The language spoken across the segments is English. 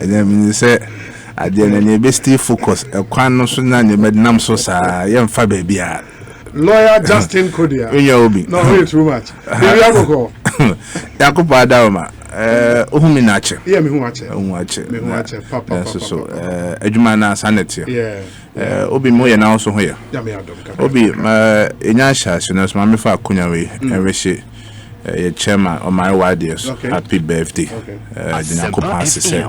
And then say at the end you be still focus a kwan no so na nam so sa yem fa ba bia lawyer Justin Kodua no too much baby aboko Yakubu Adawma ohumi na ache yeah me hu ache papa so adwuma na sanity yeah obi mo ye na also ho ya me adom obi enya shashe no so ma me fa akunya we enwehye ye chairman on my wadies happy birthday dina ko pass say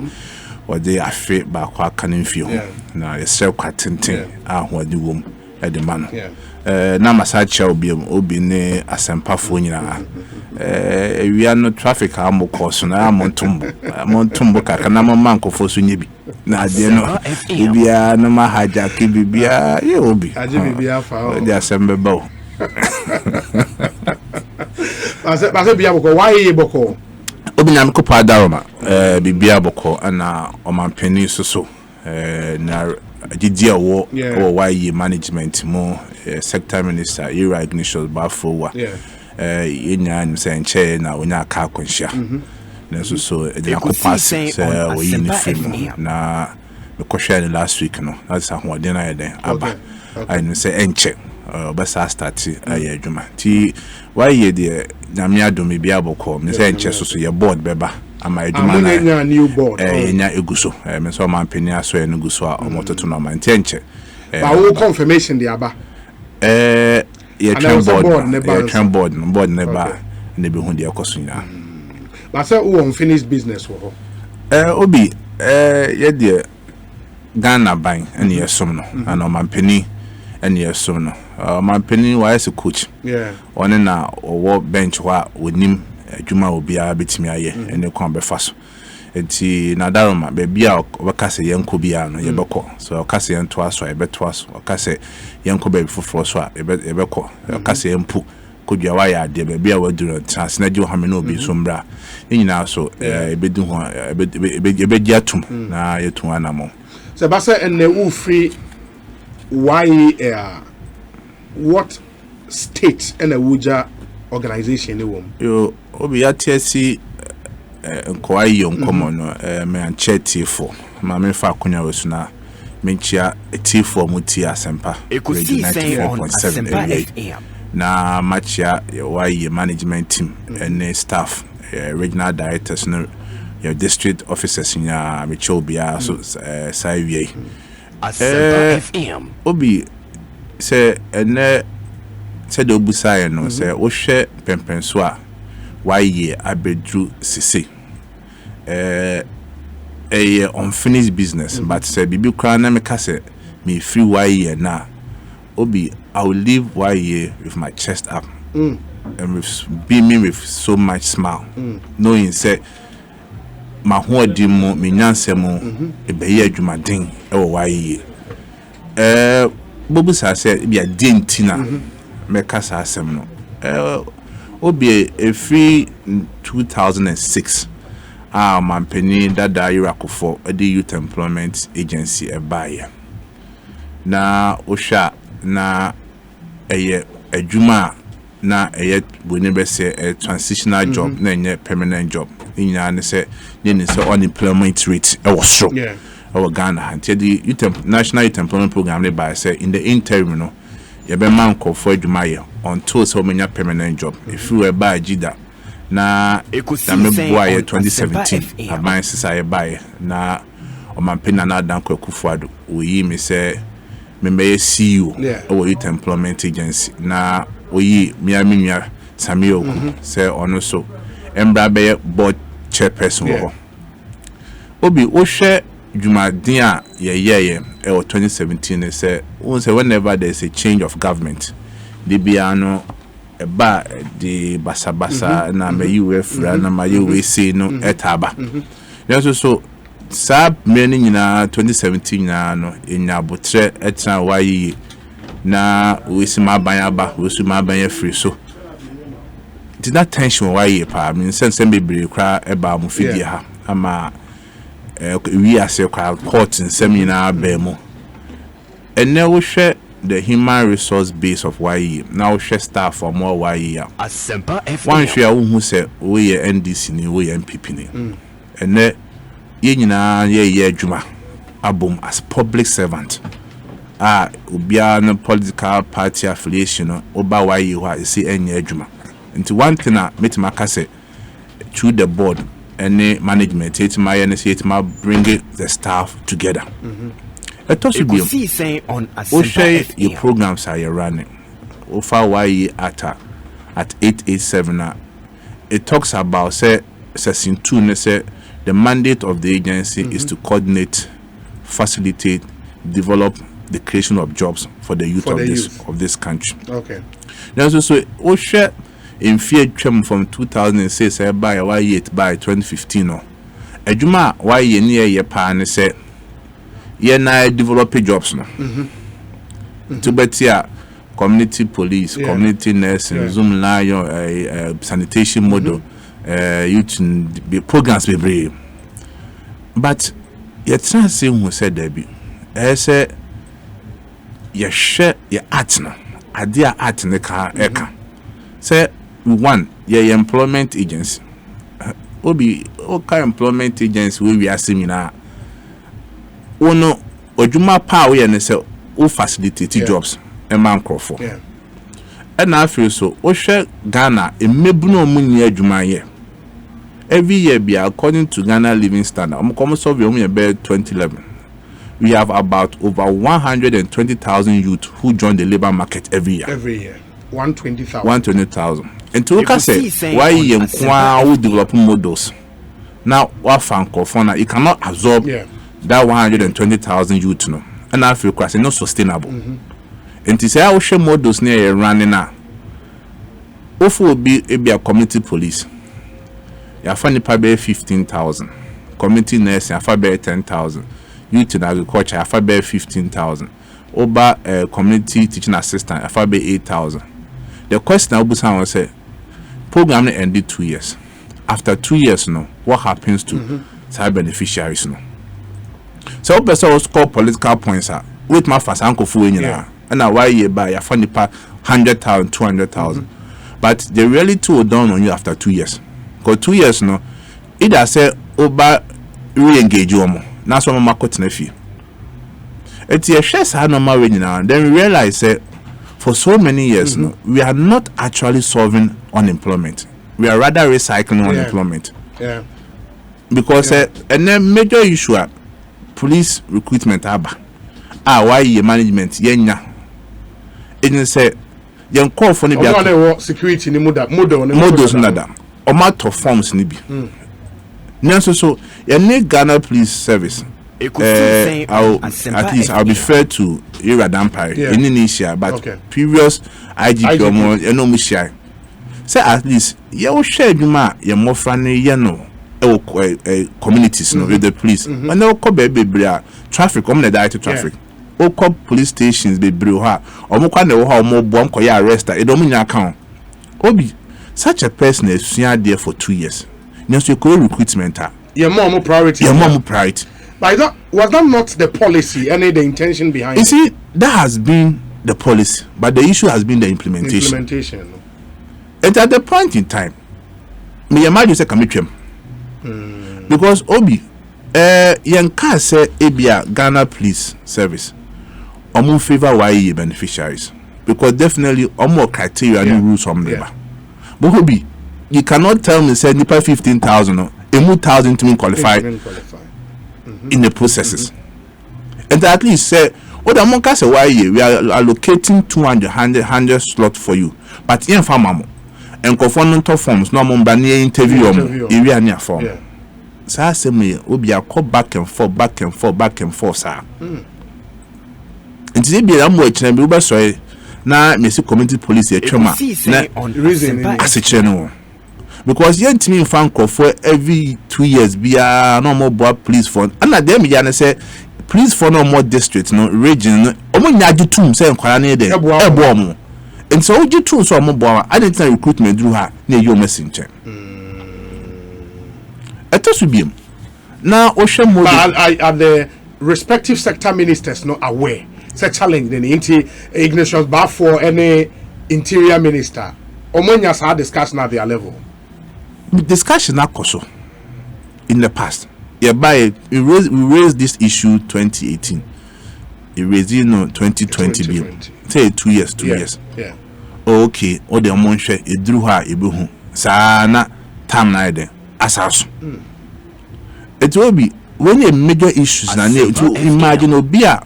or they afi ba kwa kanimfio na ye sel kwatenten ahode wom e de man na masacha obi ne asempafo nyina ewia no traffic amoko so na amontumbo kaka na mankofo so nyebi na ade no bibia no ma hijack bibia ye obi aje bibia fa o de asembe bawo Base bia boko why ye boko obi nyam ko padaroma bibia boko ana omampani so na agidia wo why ye management mo sector minister Era Ignatius Bafowa yenya nse nche na onya aka konhia na so e ko pass we yin film na me ko share last week no that's how den na den aba I know say enche basa start aye adwuma ti why ye de nyame adom bia boko me say enche so ye board beba ama adwuma na nya new board nya eguso me so man pani aso e nuguso a omototo na man ti enche ba wo confirmation de aba ye train board never ne be hu de ekoso nya ba say wo unfinished business wo obi ye de Ghana ban ene yesom no ana man pani ene yesom no man pani wa as coach one na owo bench wa wonim adwuma obi a betimi aye ene kon be faso enti na daroma be bia obakase yenko bia no yebekọ so okase yento aso ebeto aso okase yenko be foforo so a ebekọ okase yempu kodua wa ya de be bia waduro transnaji ha me no obi so mbra nyina so ebedu ho ebeji atum na yetu anamo so basa enne wo free why what state and a wuja organization yo obi atiasi nko ayo nkomo no me ancheti for ma me fa akunya wesuna me nchia T4 muti asempa Ekosiisen on Asempa FM na machia why management team and staff regional directors no your district officers nya me chobia so saiwie Asempa FM obi se ene se do busaye no se wo hwe pempenso a why abedru sisi unfinished business but say bibi kra na me kase me free why na obi I will leave why with my chest up and with beaming with so much smile knowing say my hodimo me nyansemo e be ye adwumaden e wo why bobu sa say bia dentina me kasa asem no obi a free 2006 mampeni dada Irakofo the youth employment agency ebaye na osha na eye adwuma na eye boni be say a transitional job na enye permanent job nyina ne say ne say unemployment rate e was so our Ghana until the national youth employment program ne by say in the interim no ye be man ko for adwuma ye until so many permanent job if you were by jida na Ekosiisen boy 2017 aban sisa ye buy na o man pena na dan ko Kufuado we me say me be CEO o youth employment agency na oyi miami nua Samio say ono so embra be board chairperson wo obi wo hwe dwumadin a ye 2017 say whenever there is a change of government the biano eba the basabasa na me UFRA na ma UWC no etaba so sab many nyina 2017 na no enya botre etra wayi na wesi maban aba wesi maban free so did that tension wayi pa me sense bebre kra eba mu fidie ha ama we ase kwa court nsem nyina ba mu enne wo hwe the human resource base of YE now share staff for more YE Asempa FM one share who say we NDC ni we MPP ni enne ye nyina ye adwuma abom as public servant ubia no political party affiliation no oba why you are see enye adwuma into one thing metima ka say through the board any management it my bring the staff together. Let us be on your programs are you running over why at 887 it talks about say section 2 say the mandate of the agency is to coordinate, facilitate, develop the creation of jobs for the youth of this country. Okay. There's also Osha in fear from 2006 by 2015 no. Ejuma why ye near ye pan say ye na develop jobs no. To betia community police, community nursing, Zoom lion, sanitation model, youth programs be brave. But ye try say who said Debbie. Say ye share ye art no. Adia art ne ka eka. Say one ye employment agency. Obi okay employment agency we are seminar. Ono odwuma pa we ne say o facilitate jobs e man crofo. And I feel so o hwe Ghana emebu no mu nya adwuma ye. Every year be according to Ghana living standard. Come survey 2011. We have about over 120,000 youth who join the labor market every year. Every year. 120,000. 120,000. And to look at say why you who develop models. Now what francophone you cannot absorb that 120,000 youth no. And I feel quite not sustainable. And to say I will share models near running now. If will be a community police. You find probably 15,000. Community nursing, you find 10,000. Youth in agriculture, you find 15,000. Over community teaching assistant, you find 8,000. The question I will say, program ended 2 years. After 2 years, what happens to side beneficiaries? So, person will score political points. With my fast uncle for and why you buy a funny part 100,000, 200,000. But the reality will dawn on you after 2 years. Because 2 years, either say over re-engage you more. That's what my cut nephew. It's a shares had no marriage now. Then we realize that for so many years, we are not actually solving unemployment. We are rather recycling unemployment. Yeah. Because and then major issue police recruitment why your management yenya. It say young call for security ni models nada. Or matter forms ni bi. So your Ghana Police Service. I'll be fair to Ira Dampire in Indonesia, but previous IGP or more, you know, Michelle. Say at least you share your more friendly, communities with the police. And they'll call baby traffic, the traffic. All call police stations, be brew her, or more kind of how more bomb koya arrested. It don't mean account. Obi, such a person is there for 2 years. Now, so you call recruitment. Your mom priority. Your mom priority. But that was that not the policy, any the intention behind it? You see, that has been the policy, but the issue has been the implementation. And at the point in time, me imagine say commitment. Because Obi, Yanka say Abia Ghana Police Service, omu favor why beneficiaries, because definitely more criteria and rules from labor. But Obi, you cannot tell me say nipa 15,000 a 1,000 to me qualified. In the processes, and at least say, "Oh, the monka say why we are allocating 200 slot for you." But in farm, and conforming to forms, no more near interview area near form. So I say me, we be a call back and forth, sir. And today be a more channel, but sorry, now me see community police a trauma. Reason as a channel. Because young team fan call for every 2 years be a no more board police fund. And at them yana say police for no more districts, no region, omo nyaji tum say nkwara na dey ebo mo. And so you tum so omo boa I didn't recruitment through her na you messenger. Eto be now ohwe mo are the respective sector ministers not aware say challenge the Ignatius bar for any interior minister. Omo nya sa discussion at their level. Discussion na koso in the past we raised this issue 2018. We raised 2020. Say 2 years. Yeah. Okay, all the amount share it drew her ibuhu. Sana time neither assassin. It will be when a major issues na to imagine obia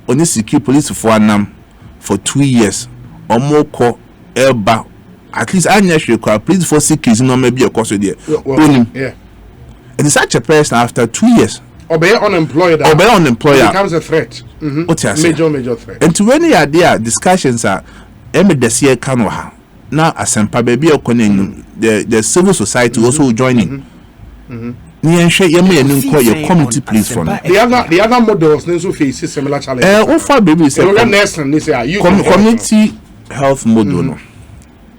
on the secure police for 2 years or more call elba. At least I actually call police for security no maybe a course there. Yeah. And it's such a person after 2 years. Obey unemployed. Becomes a threat. Major threat. And to when you are there, discussions are this year Kanoha. Now as baby the civil society also joining. Your community police fund. The other models also face similar challenges. Community health model.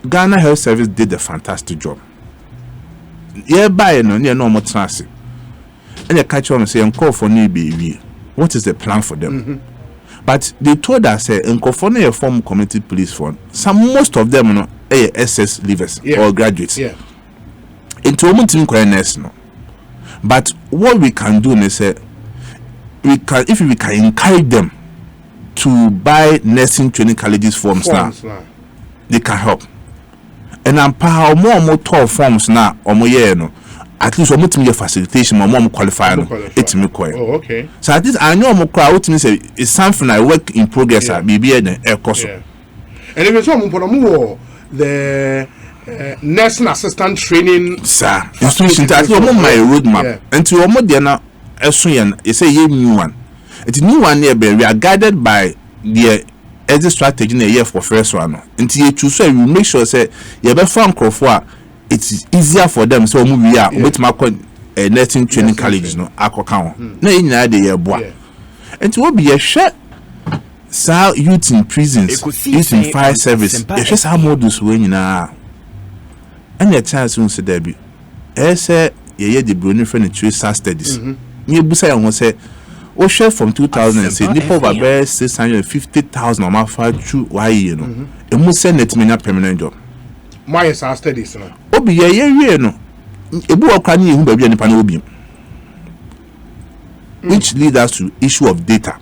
Ghana Health Service did a fantastic job. By no more transit. And they catch on and say, call for new baby. What is the plan for them? But they told us, for a form community police fund. Most of them SS leavers or graduates. Yeah. Into a team no. But what we can do is if we can encourage them to buy nursing training colleges forms now, they can help. And empower more tall forms now or more no. At least we need facilitation more qualify no. It's me quite. Oh, okay. So at least I know more crowd say it's something I work in progress at BBA and Ekosiisen. And if it's more the nursing assistant training institution that's my roadmap. And to more than it's a new one. It's a new one here, we are guided by the exit strategy in a year for first one. Until you choose, you make sure say you have found for it's easier for them. So we are with my nursing training colleges no account. No in the year boy. And to be a share youth in prisons, youth in fire service. It's just how modus when you know. And the chance won't say there be. Say ye the Brunei friend trace studies. You busa won't say. O share from 2006, Nipo Babe 650,000 on my far through why you know. A must send it me a permanent job. My studies no. Obi ye no. A book can you baby and panobium. Which leads us to issue of data.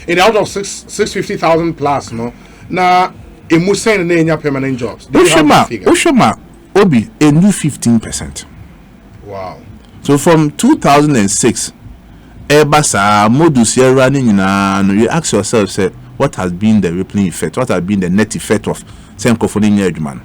In out of 650,000 plus no. Now a must send a permanent jobs. Oshama Obi a new 15%. Wow. So from 2006 Ebasa modus here running you ask yourself say what has been the rippling effect, what has been the net effect of saying man.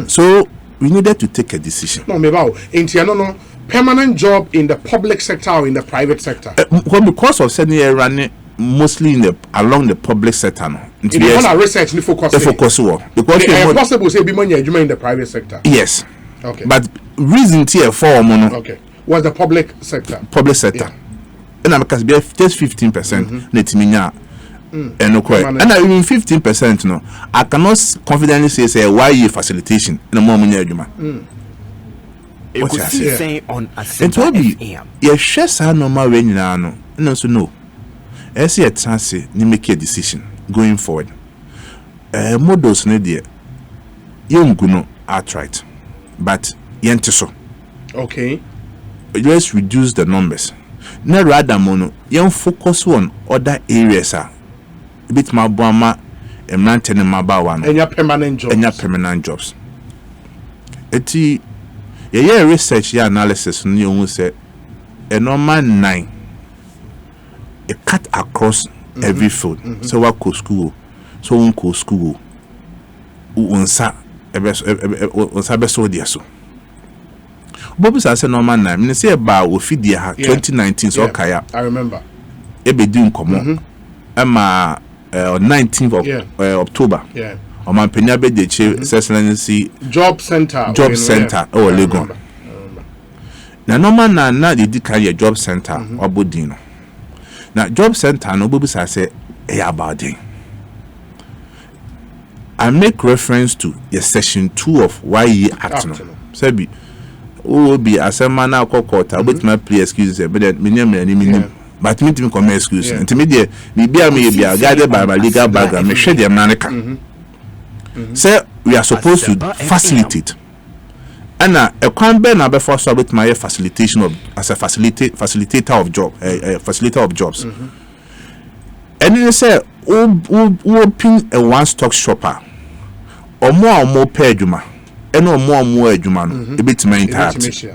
So we needed to take a decision. No, no permanent job in the public sector or in the private sector. Because of saying here running mostly in along the public sector no. If you want to research the focus because it's possible say be money in the private sector. Yes. Okay. But reason here for mono. Okay. Was the public sector. Yeah. And I'm just 15% net minya and no quite and I even 15% no I cannot confidently say why you facilitation no more money aduma Ekosiisen on FM. You share some normal way no no so no I see a chance ni make a decision going forward models no there yongu no outright but yente so okay let's reduce the numbers. Na rather mono you focus on other areas a bit ma boama emrante ne mabawa no enya permanent jobs eti ye research ya analysis no you say a normal 9 a cut across every field so what go school so one go school unsa beso dia so Bobu say normal 9 me say ba wo fidie ha 2019 so kaya I remember e be din komo ama 19th of October o man penya be de che excellency job center o Lagos na normal na de carry job center obodin no na job center no bobu say e about din I make reference to the section 2 of YE Act no say will be as a man now court about my play excuses but that minimum but me to come excuse intermediate me be guided by my legal background me share the America say we are supposed to facilitate and a kwan na be for so with my facilitation of as a facilitator of job facilitator of jobs. And then say open a one stop shopper or more pay adwuma and more adwuma no e betima interact.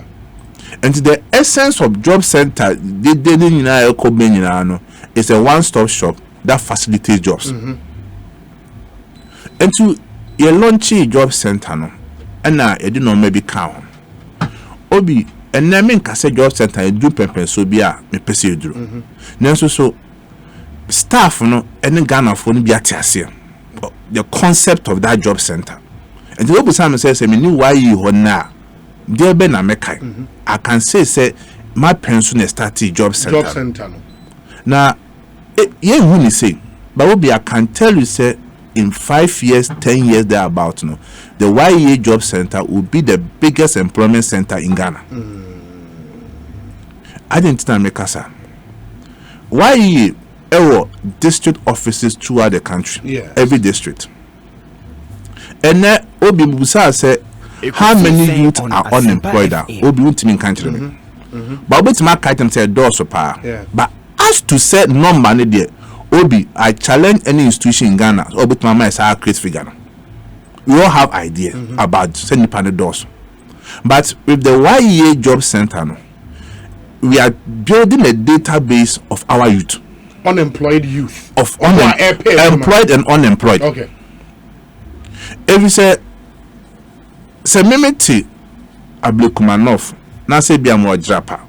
And the essence of job center they nyina ekọ be nyina no is a one stop shop that facilitates jobs. And to your launch job center no and na e do no maybe count obi and na me nka say job center e do pepe so bi a me pese eduru nanso so staff no and Ghana for no bi atiase the concept of that job center. And the obi sam say me ni why you ho na there be na mekai I can say my pension start job center no na ye hu ni say but obi I can tell you say in 5 years 10 years thereabout no the YEA job center will be the biggest employment center in Ghana. I didn't know make us YEA district offices throughout the country. Every district. And now obi busa say how many youth are unemployed obi ultimate country. But obi my item say door so pa. But as to say number ni there obi I challenge any institution in Ghana obi to my say create figure. We all have idea about sending panel doors. But with the YEA job center no, we are building a database of our youth. Unemployed youth. Of employed and unemployed. Okay. If you say Memeti Ablekumanov, na say bia mo drapa.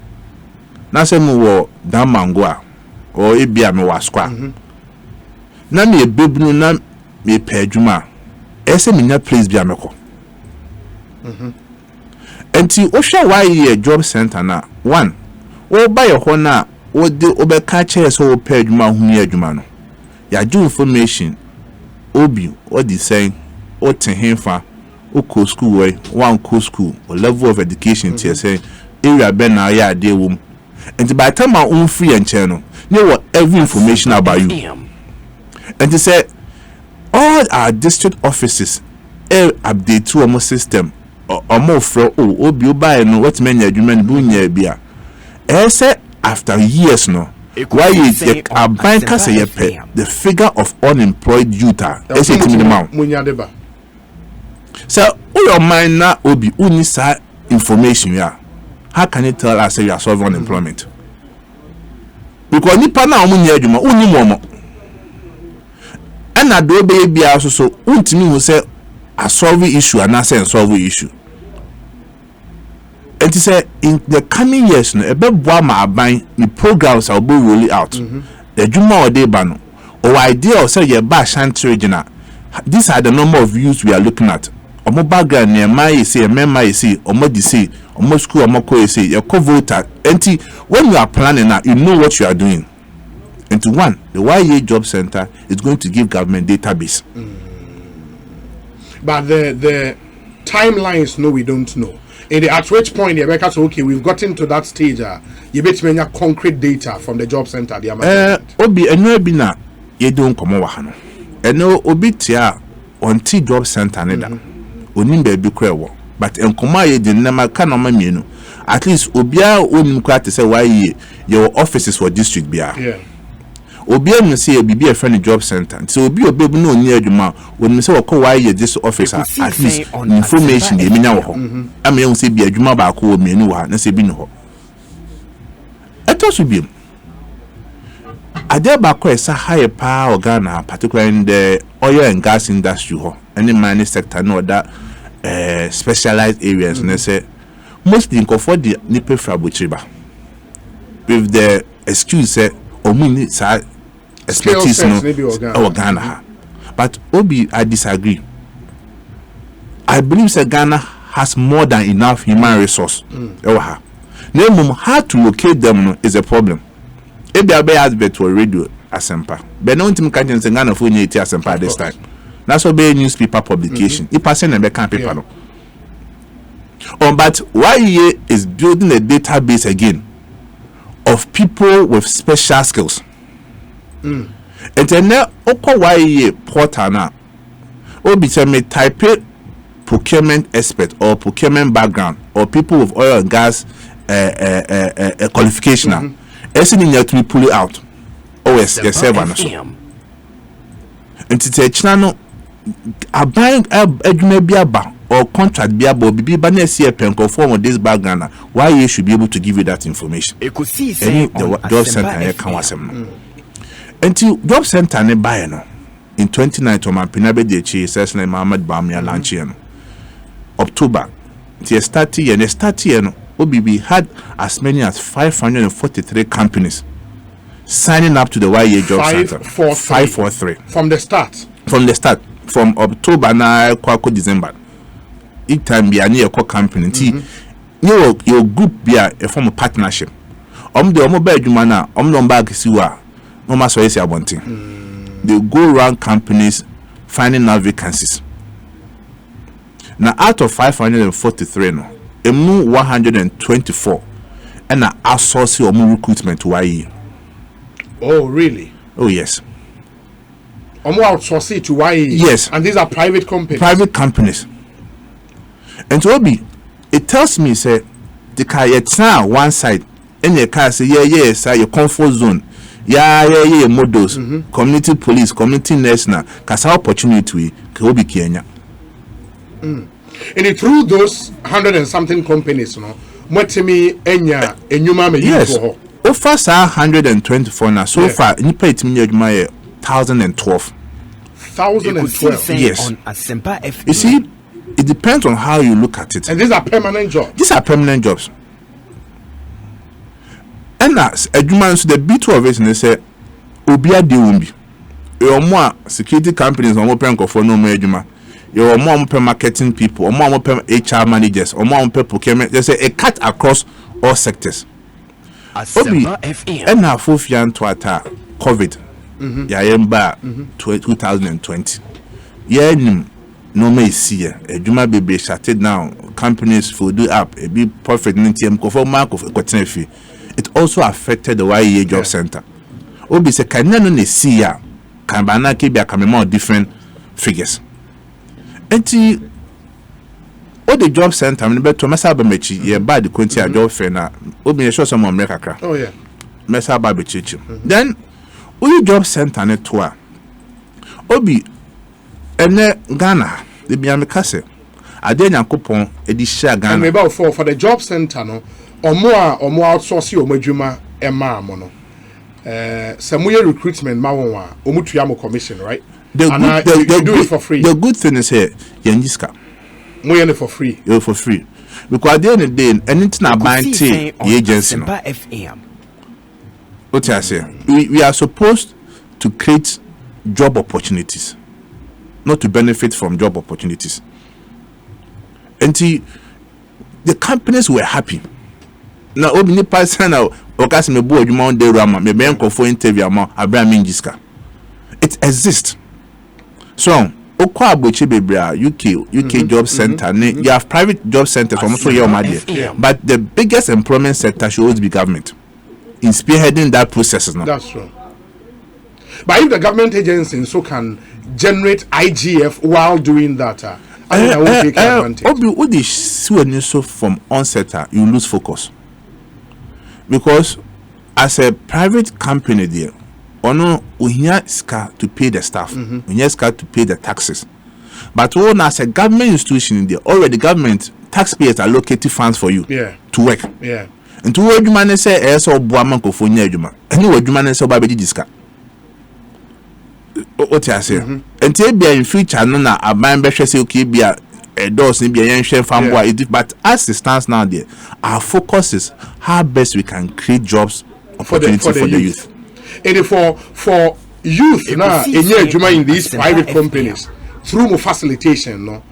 Na say mo wo Damangwa or e bia me waskwa. Na me ebebunu na me pedjuma. Ese minya place bia meko. Enti o hwa YEA job center na one o buy your ho na o de obeka che so o pedjuma hu ni adwuma no. Ya do information obi what they saying o tenhenfa o ko school way one co school or level of education tie say area be na ya de wom. And by the time I free and channel, you know every information about you. And they say all our district offices update to our system or more from obi buy no what many adwuma do nya bia. Say after years no why is a banker say the figure of unemployed youth is it minimum. So your mind na obi unisa information ya. How can you tell us you are solving unemployment? Because nipa na omu nya adwuma uni momo. And na do be bia so untimi hu say a solve issue and na say solve issue. And say in the coming years no ebe boa ma aban the programs will be rolled out. The adwuma o dey ba no or idea say ye ba shanty regional. These are the number of youths we are looking at. Omo background near my say member say omo di say omo school omo ko say your co-voter. Enti when you are planning now you know what you are doing. And to one the YEA job center is going to give government database. But the timelines no we don't know. At which point the Americans okay we've gotten to that stage you bet me concrete data from the job center the obi eno bi na ye don komo wa ha no eno obi tia onti job center ne da onim ba bi kwewo but enkoma ye de nema ka no ma mienu at least obia onim kwa te say why your offices for district bia obia no say e bibi e friend job center so obi obebu no oni adwuma onim say wako why this officer at least information de minya wo ho am ye say bi adwuma ba ko mienu wo ha na say bi no ho eto so bi ade ba ko esa high power Ghana particularly in the oil and gas industry ho any mining sector no that specialized areas and they say mostly for the nipe frabuchiba with the excuse say omuni sa expertise no Ghana but obi I disagree. I believe that Ghana has more than enough human resource how to locate them is a problem. Ebi abe has bet to radio asempa but no intim kan say Ghana for nyeti asempa this time. That's what be newspaper publication. If person and can paper no. But YEA is building a database again of people with special skills. And then oko YEA portal na obi say me type procurement expert or procurement background or people with oil and gas qualification, anything you have to pull it out. Oh yes, yes, seven. And it's a channel. A buying a or contract be able to be conform with this background. Why you should be able to give you that information? Ekosiisen the job center can was until job center ne buy no in 2019 man pinabe de chi says na Muhammad Bamia launch no October the start year no OBB had as many as 543 companies signing up to the YA job center. 543 from the start. From October na kwako December. Each time be near a company. Your group be a form of partnership. The mobile jumana, no bag siwa, no matter what you want. They go around companies finding out vacancies. Now out of 543 no, 124 and outsource or recruitment to YE. Oh really? Oh yes. Outsource it to YE. Yes. And these are private companies. Private companies. And so it tells me say the car it's now one side and the car say yeah your comfort zone. Yeah models, community police, community nurse na kasa opportunity we can be Kenya. And through those 100 and something companies, no, mwetimi enya enyuma me yes. For Over 124 now. So far, you pay it me 1012. 1012. Yes. You see, it depends on how you look at it. And these are permanent jobs. These are permanent jobs. And as a human, so the B2 of it, they say, Ubia de Umbi. Your more security companies or more for no more. Your more marketing people, or more HR managers, or more procurement. They say a cut across all sectors. Obi, and now Fufian to attack COVID. Yayemba 2020. Yeah, no may see a Juma baby shutted down. Companies for do up a big profit in TM for mark of equity. It also affected the YA job center. Obi se can see ya can banaki be a more different figures. Enti all the job center, I mean, but to Massa Bamechi, yeah, by the Quintia job fair now. Obi show some America. Oh, yeah. Massa Babichi. Then, all job center net tour. Obi, and Ghana, the Biamicase. I didn't coupon a dish Ghana. And about for the job center, no, or more outsourcing or Majuma and Marmono. Some recruitment, Mawa, Omutuyamo commission, right? You do it for free. The good thing is here, Yanjiska. More for free. You're for free. Because at the end of the day, anything I buy the agency. What I say? We are supposed to create job opportunities, not to benefit from job opportunities. And the companies were happy. Now, Obini person now, Okas me board you mount the Rama, me bank for interview amount Abraham Minjiska. It exists. So, UK job center, you have private job centers from also your money. But the biggest employment sector should always be government in spearheading that process now. That's true. But if the government agency so can generate IGF while doing that, I think I will take advantage. So from onset, you lose focus. Because as a private company there, we have to pay the staff, we have to pay the taxes. But when as a government institution there, already government taxpayers are allocating funds for you to work. Yeah. And to what you man say, so Buamanko for Nejuma. And what you man say about Diska. What I say? And tell be in future, no, a man better say, okay, be a doors and be a young chef farm boy. But as it stands now, there, our focus is how best we can create jobs opportunity for the youth. And for youth now in these private companies through more facilitation, no,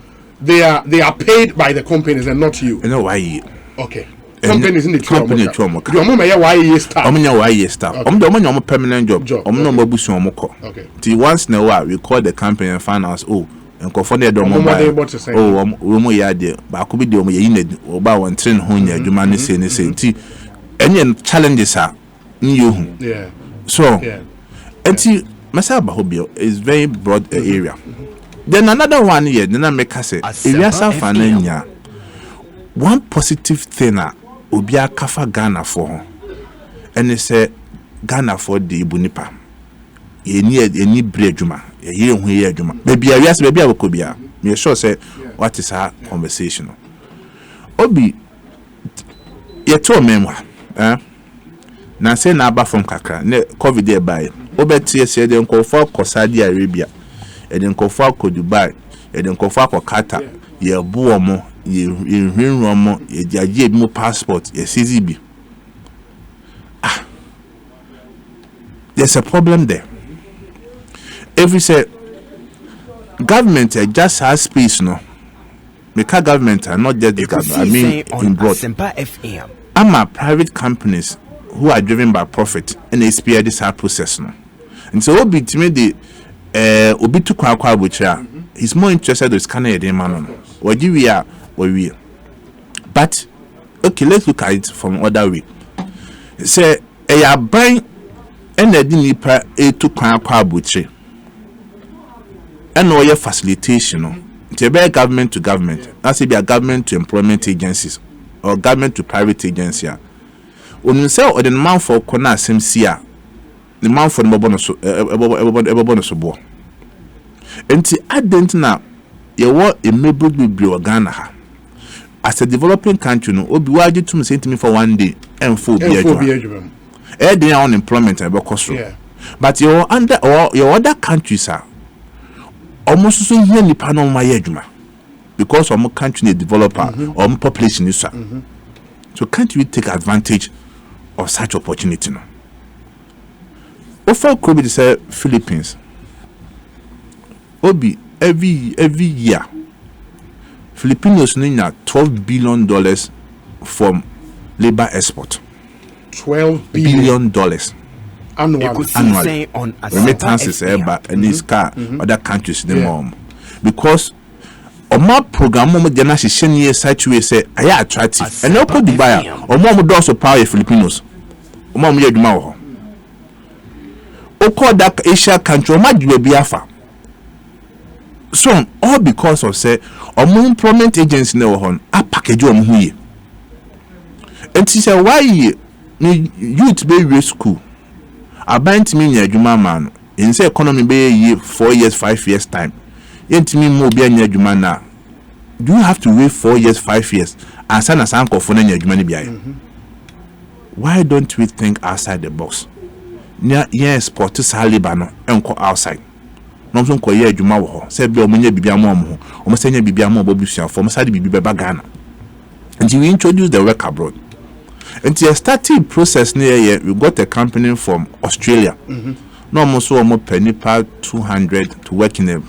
they are paid by the companies and not you. You know why? Okay. Companies in the company your mama YE staff. YE staff. The permanent job. Okay. Once in a while we call the company and find out and confront the we there. But I could be the about one train home you say any challenges are new. So and Masaba Hobio is very broad area. Then another one here, then I make say Eliasa Fanenya. One positive thing Obia Kafa Ghana for, and they say Ghana for the Bunipa. You need bread juma. You hear juma. Maybe I could be. Me sure say what is our conversation. Obi, you told me na say na aba from kakra ne covid dey buy obeti say dey nkofo ko Saudi Arabia e dey nkofo ko Dubai e dey nkofo ko Qatar ye bu omo ye hwinru omo ye jaje bi mo passport ye CZB. There's a problem there. If we say government just has space, no, because government are not just the government, I mean in broad. I'm a private companies who are driven by profit and they spear this whole process, no. And so obi to me the obi to kwa bucha, he's more interested in scanning the man. What do we are what we. But okay, let's look at it from other way. Say you are buying and they didn't pay to kwa bucha. And no your facilitation, no. It's a government to government. That's be a government to employment agencies or government to private agency. When you say or the man for corner SMC, the man for the bonus bo. And to add now, you want a mebel be Ghana. As a developing country, no, obi waji to say to me for one day and full beer. They are unemployment about cost. But you're under or your other countries are almost so here ni panel my ejuma because our country is developer or population is so can't we take advantage of such opportunity no? Offer could say Philippines obi every year Filipinos need $12 billion from labor export. $12 billion annually. Remittances and this car other countries the more because on my program mo de na hye ne such way say I attractive and no could buy or more doors of power Filipinos o mo ye adwuma wo o call that Asia country o ma dwe biafa so all because of say or more employment agency na wo hon a package o mo huye and say why youth be school about me near Juma man in say economy be 4 years 5 years time yet me mo be near Juma na do you have to wait 4 years 5 years and send us uncle for near Juma bi why don't we think outside the box near yes sport to saliba no enko outside no so nko ye Juma wo say be o nya bibia mo mo o mo senya bibia mo bobusua for mo sade bibi be Ghana and we introduce the work abroad. And the starting process near here, we got a company from Australia. No more so more penny per 200 to work in the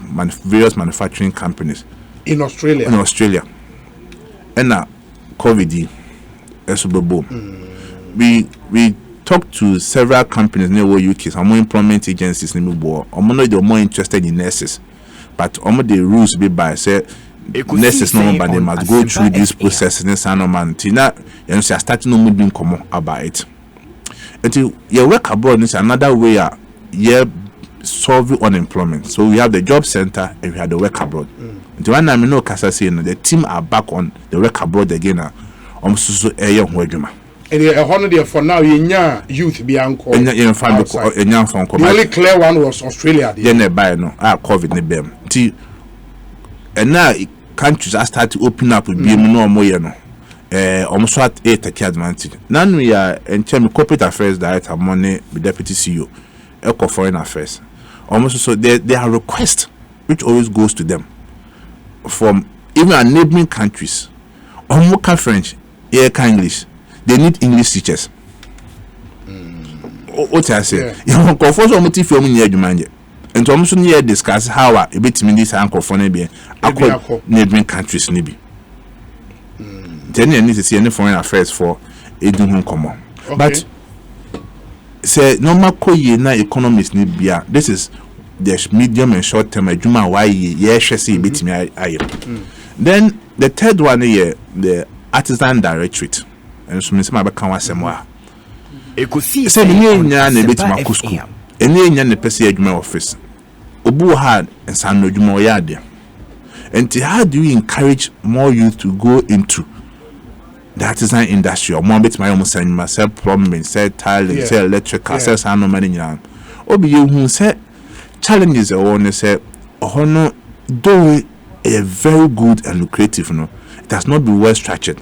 various manufacturing companies in Australia. And now COVID is boom. We talked to several companies near UK, some more employment agencies in the world. They're more interested in nurses, but the rules be by say nurses no but they must go through this process in San man tina you say starting no moving come about it until your work abroad is another way solve unemployment. So we have the job center and we have the work abroad. Until one time no kasa say the team are back on the work abroad again so young wedjuma and a holiday for now youth be uncle and the only clear one was Australia then buy no COVID ne bem ti and now countries are starting to open up with no more no almost at 8 take advantage. Now we are in terms of corporate affairs director money with deputy CEO Eco Foreign Affairs almost so they are requests which always goes to them from even our neighboring countries almost French English they need English teachers. What I say you go for some film in your and to almost near discuss how a bit in this uncle for neighboring countries maybe. Then you need to see any foreign affairs for a doing common. But say normal na economists need be this is the medium and short term juma why see bit me I. Then the third one here the artisan directorate and so means my can wasemwa. Ekosiisen say me nya na bit makusku. Eni nya ne pese adwuma office obu ha ensan no adwuma o ya de And how do you encourage more youth to go into the artisan industry? Or more bit my almost saying myself plumbing, say tiling, say electrical, say sound money. Obi you who say challenges are on say no though a very good and lucrative, no, it has not been well structured.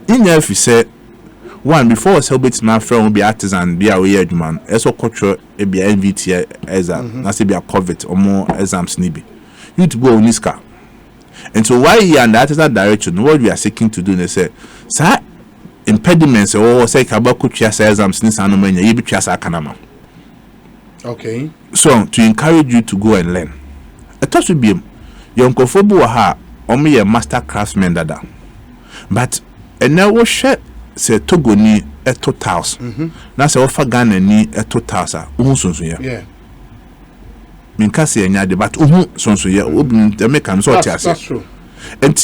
In there, if you say one before celebrating my friend will be artisan, be a weird man, also culture a be NVT exam, that's be a COVID or more exams nibi. You to go on this car. And so why you and the artisan direction, what we are seeking to do, they say, sir, impediments or say kabako chiasa exams ni sanomania, you be chiasa kanama. Okay. So to encourage you to go and learn. A touch with be young kofobu ha only a master craftsman dada. But and now what share say Togo ni a totals. Now say offer Ghana ni a totals yeah. Minka say nya but sonso ya obi the make am so that's true. And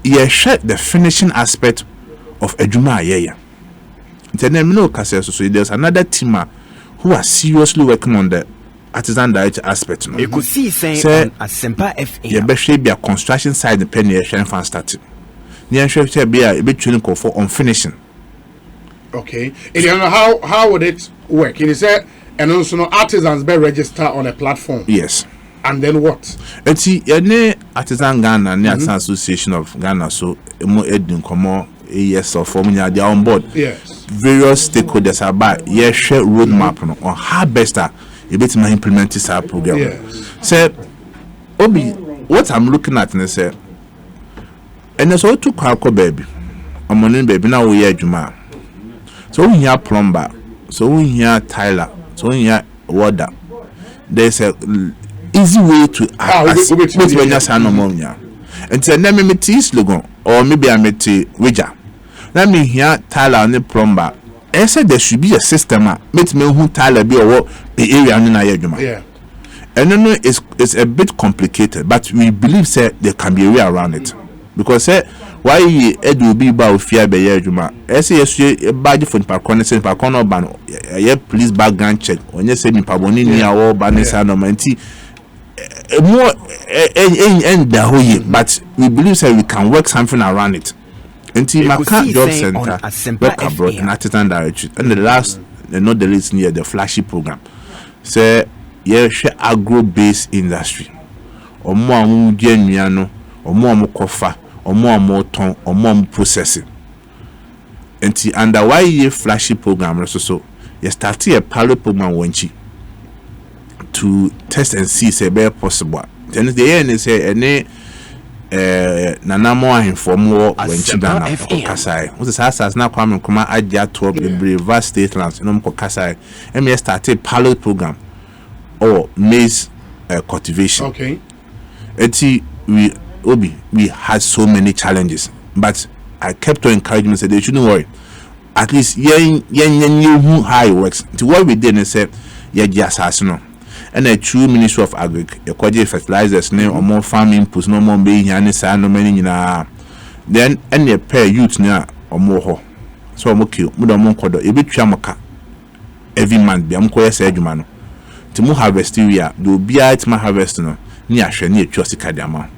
ye share the finishing aspect of adwuma ye. Then no kase so there's another team who are seriously working on the artisan director aspect. Ekosiisen on Asempa FM. You better be a construction side the penny a fan starting. Near sure be a bit training call for on finishing. Okay. And you know how would it work? It is and also artisans be register on a platform. Yes. And then what? It's any artisan Ghana and Artisan Association of Ghana so more edin come yes or formula they are on board. Yes. Various stakeholders are by share roadmap on how best a bit my implement this program. Yes. Say Obi, what I'm looking at and say and there's all two kwako baby. I'm on baby now we hear Juma. So we hear plumber, so we hear Tyler, so we hear water. There's a easy way to access when you're saying no more. And say let me tea slogan or maybe I met Wija. Let me hear Tyler on the plumber. I said there should be a system make me who Tyler be or the area in Nigeria. Yeah. And then it's a bit complicated, but we believe say there can be a way around it. Because why it will be about fear by Juma. Yes, a badge for Paconis ban a police background check when you say Pabonini or Banessa Nomanti more end the whole year, but we believe that we can work something around it. Until Maka Job Center, work abroad in artisan directory, and the last, not the least near the flashy program. Say, share agro-based industry, or more genuine, or more kofa, or more ton, or more processing. Until under why ye flashy program, so you start a pilot program wenchi to test and see say be possible. Then the end is say any nana mo inform wo wenchi dana kasai. What is as na kwame kuma adia to be vast state lands no mo kasai. Me start a pilot program or maize cultivation. Okay. Eti we had so many challenges, but I kept on encouraging say they shouldn't worry. At least yen knew how it works. To what we did and said just no. And a true Ministry of Agriculture, your quality fertilizers, name or more farm inputs, no more being any sign, no many then any pair youth near or more. So I'm okay, Mudamon Kodo, a bit chamaka every month, be amquest edumano. To more harvest area, do be at my harvest no near Shani Chosicadama.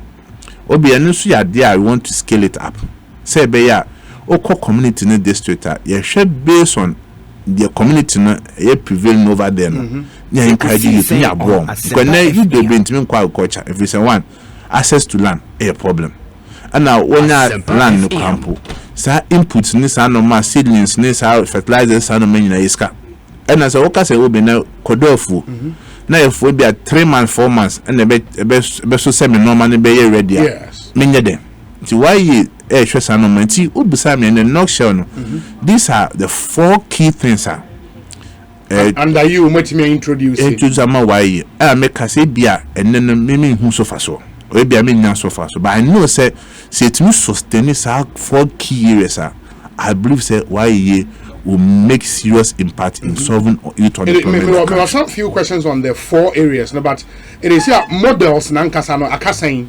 Obi and no there, I want to scale it up. Say, Beya, Oko community in the district, you should based on the community prevailing over there. Yeah, encouraging you to be born. Because now you do bring to me agriculture. If it's one access to land, a problem. And now when you land no campo, so inputs ni sa no ma seedlings ni sa fertilizers sa no many na iska. And as a worker say we be now Kodua. Now if we be at 3 months, 4 months, and the best so semi normal ni be ready. Yes. Many them. So why you sure no man ti ubisa me in the nutshell no. These are the 4 key things and are you what me introduce ama why make us say bia and then me hu so far so we bia me nyan so far so, but I know say it me sustain this 4 key areas I believe say why ye will make serious impact in solving it on the problem. There are some few questions on the 4 areas, no, but it is here models nankasa no akasain.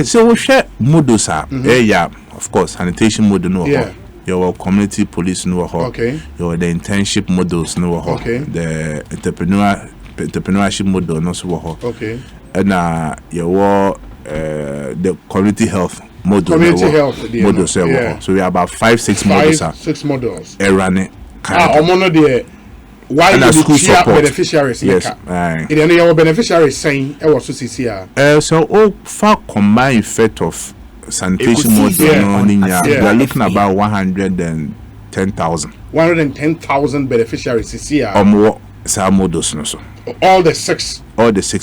So we share models yeah, of course sanitation model no. Yeah. Your community police no. Okay. Your the internship models no. Okay. The entrepreneurship model no so. Okay. and the community health model. Model so we have about 5-6 models. 5-6 models. Running. Why and you school support beneficiaries? Yes. Your beneficiaries saying I was CCR. So for combined effect of sanitation model, we are looking about 110,000. 110,000 beneficiaries CCR. Or more. Models no so. All the 6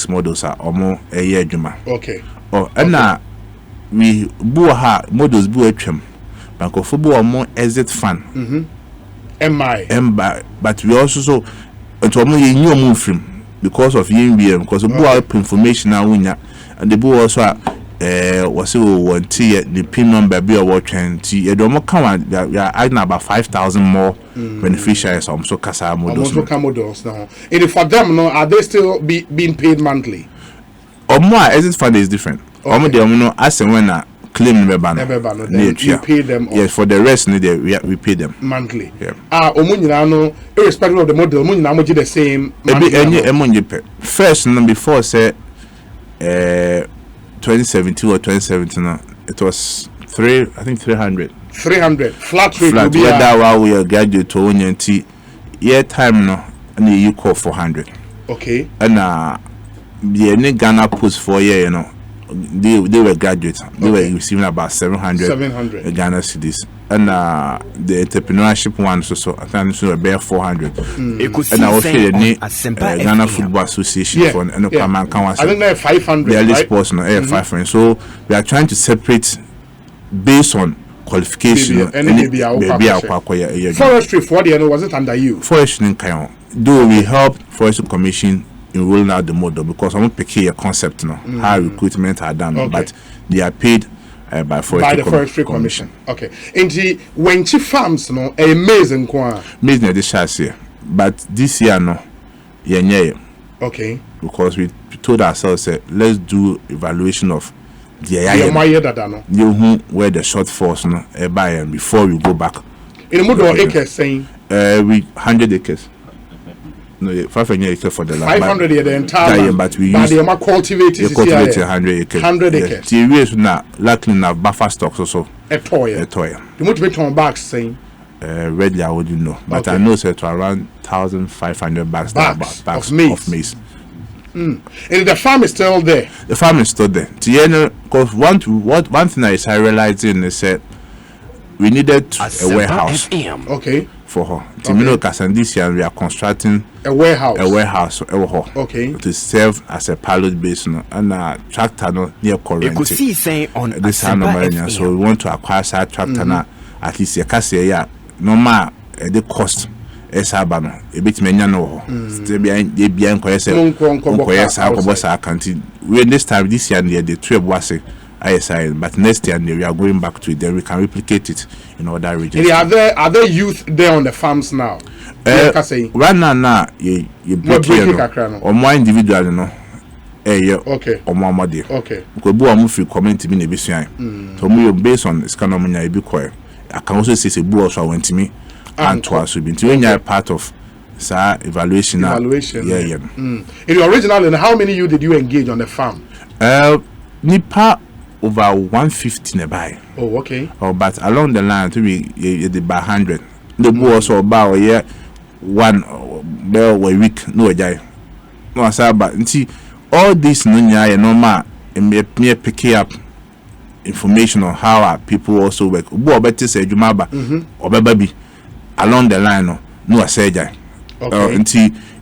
models are more a year juma. Okay. And now we models atwam. Bank of football more exit fund. MI. But we also so to new move from because of YMBM because the information now and the boy also was the PIN number be a watch and you don't come we are adding about 5,000 more beneficiaries so Casa models now. And for them no are they still being paid monthly? Or more exit fund is different. Or more as and when claim you pay them off. Yes, for the rest we pay them monthly. Yeah. Irrespective of the model, the same first before say 2017 or 2017 it was 300 flat rate whether while we are graduate to only year time no and you call 400. Okay. And the Ghana post 4 year they were graduates. They were receiving about 700 Ghana cedis. And the entrepreneurship one so I think it's about 400. And I also the Ghana Football Association for and I think they're 500. Right? Sports no 500. So we are trying to separate based on qualification forestry for the was it under you? Forestry in Kayon. Though we helped Forestry Commission in rolling out the model because I'm picking a concept now how recruitment are done, but they are paid by the Forestry Commission. Okay. And when she farms no amazing this year, but this year no okay, because we told ourselves let's do evaluation of the where the shortfalls no by before we go back. In the model acres saying we 100 acres. No, 500 acres for the land. 500 the entire, but we use cultivated 100 acres. 100 acres. The areas now luckily now buffer stocks also. A toy. The motivate on bags saying. Readily I wouldn't know, but I know to around 1,500 bags of maize. And the farm is still there. The farm is still there. Because one thing I realizing is that we needed a warehouse. Okay. For her. And this year we are constructing a warehouse. Okay. To serve as a pilot base and a tractor near Ekosiisen on this Marina. So we want to acquire a tractor now at least a cassia normal the cost is abano a bit many still behind the Bianco we this time this year near the 12 was ISI, but next year we are going back to it. Then we can replicate it in other regions. Are there youth there on the farms now? Right now, you or more individual, okay. Or more money. Okay. Because we are moving community in the BCI. So we based on this kind of money. I can also say a boy also went to me and to us. When you are part of evaluation. Yeah. In the original, how many youth did you engage on the farm? Nipa over 150 nearby. Oh, okay. But along the line, we by 100. The boy also about one bell a week. No, no, but see all this normal and me picking up information on how our people also work. Better say Jumaba or baby along the line. No, say okay.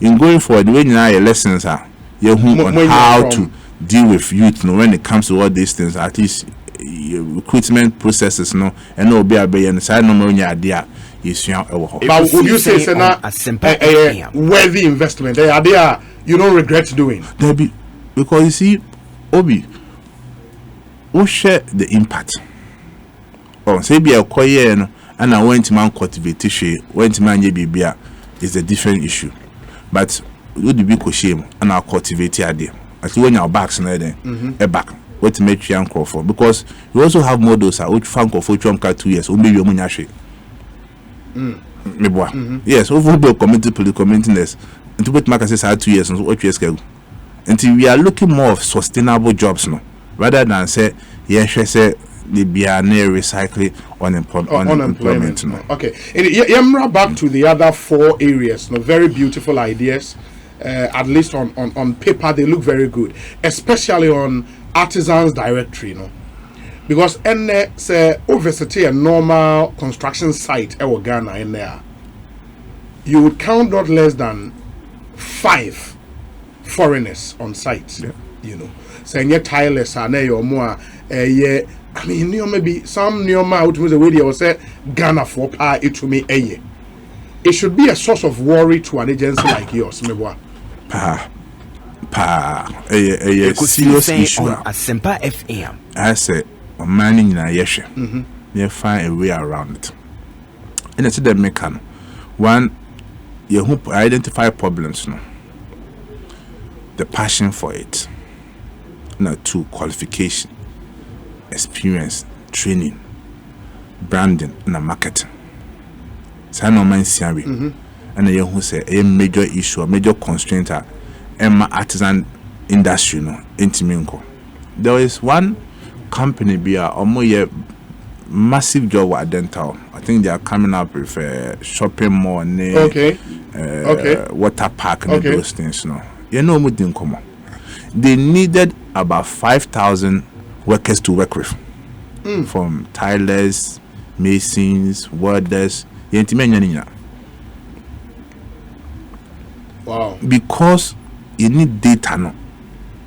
In going forward, when lessons are on how to deal with youth when it comes to all these things, at least recruitment processes and no be and side no idea is but would you say a worthy investment you don't regret doing there be because you see Obi who share the impact say be a and I went to man cultivate went to man bibia is a different issue, but would be shame and I'll cultivate idea. As when your backs a back, what to make young for because you also have models which funk of 2 years, only your money. Yes, over the community ness. And to put Marcus 2 years and what years ago. until we are looking more of sustainable jobs no, rather than say say the be recycling unemployment no. Okay, and back to the other 4 areas no, very beautiful ideas. At least on paper they look very good, especially on artisans directory, because say visit a normal construction site in Ghana in there, you would count not less than 5 foreigners on site. Say your tilers are there or more. I mean, maybe some new out with the way or say Ghana for power it to me a year. It should be a source of worry to an agency like yours, maybe. A serious issue. Asempa FM. I say, manning in a yesha. You find a way around it. And it's the mechanism. One, you hope identify problems. No, the passion for it. Now, 2, qualification, experience, training, branding, and marketing. So no man theory. And the who say a major issue, a major constraint artisan industry no intiminko. There is one company be a massive job at dental. I think they are coming up with a shopping mall water park and those things no. You know what didn't come on. They needed about 5,000 workers to work with. From tilers, masons, welders, wow. Because you need data no.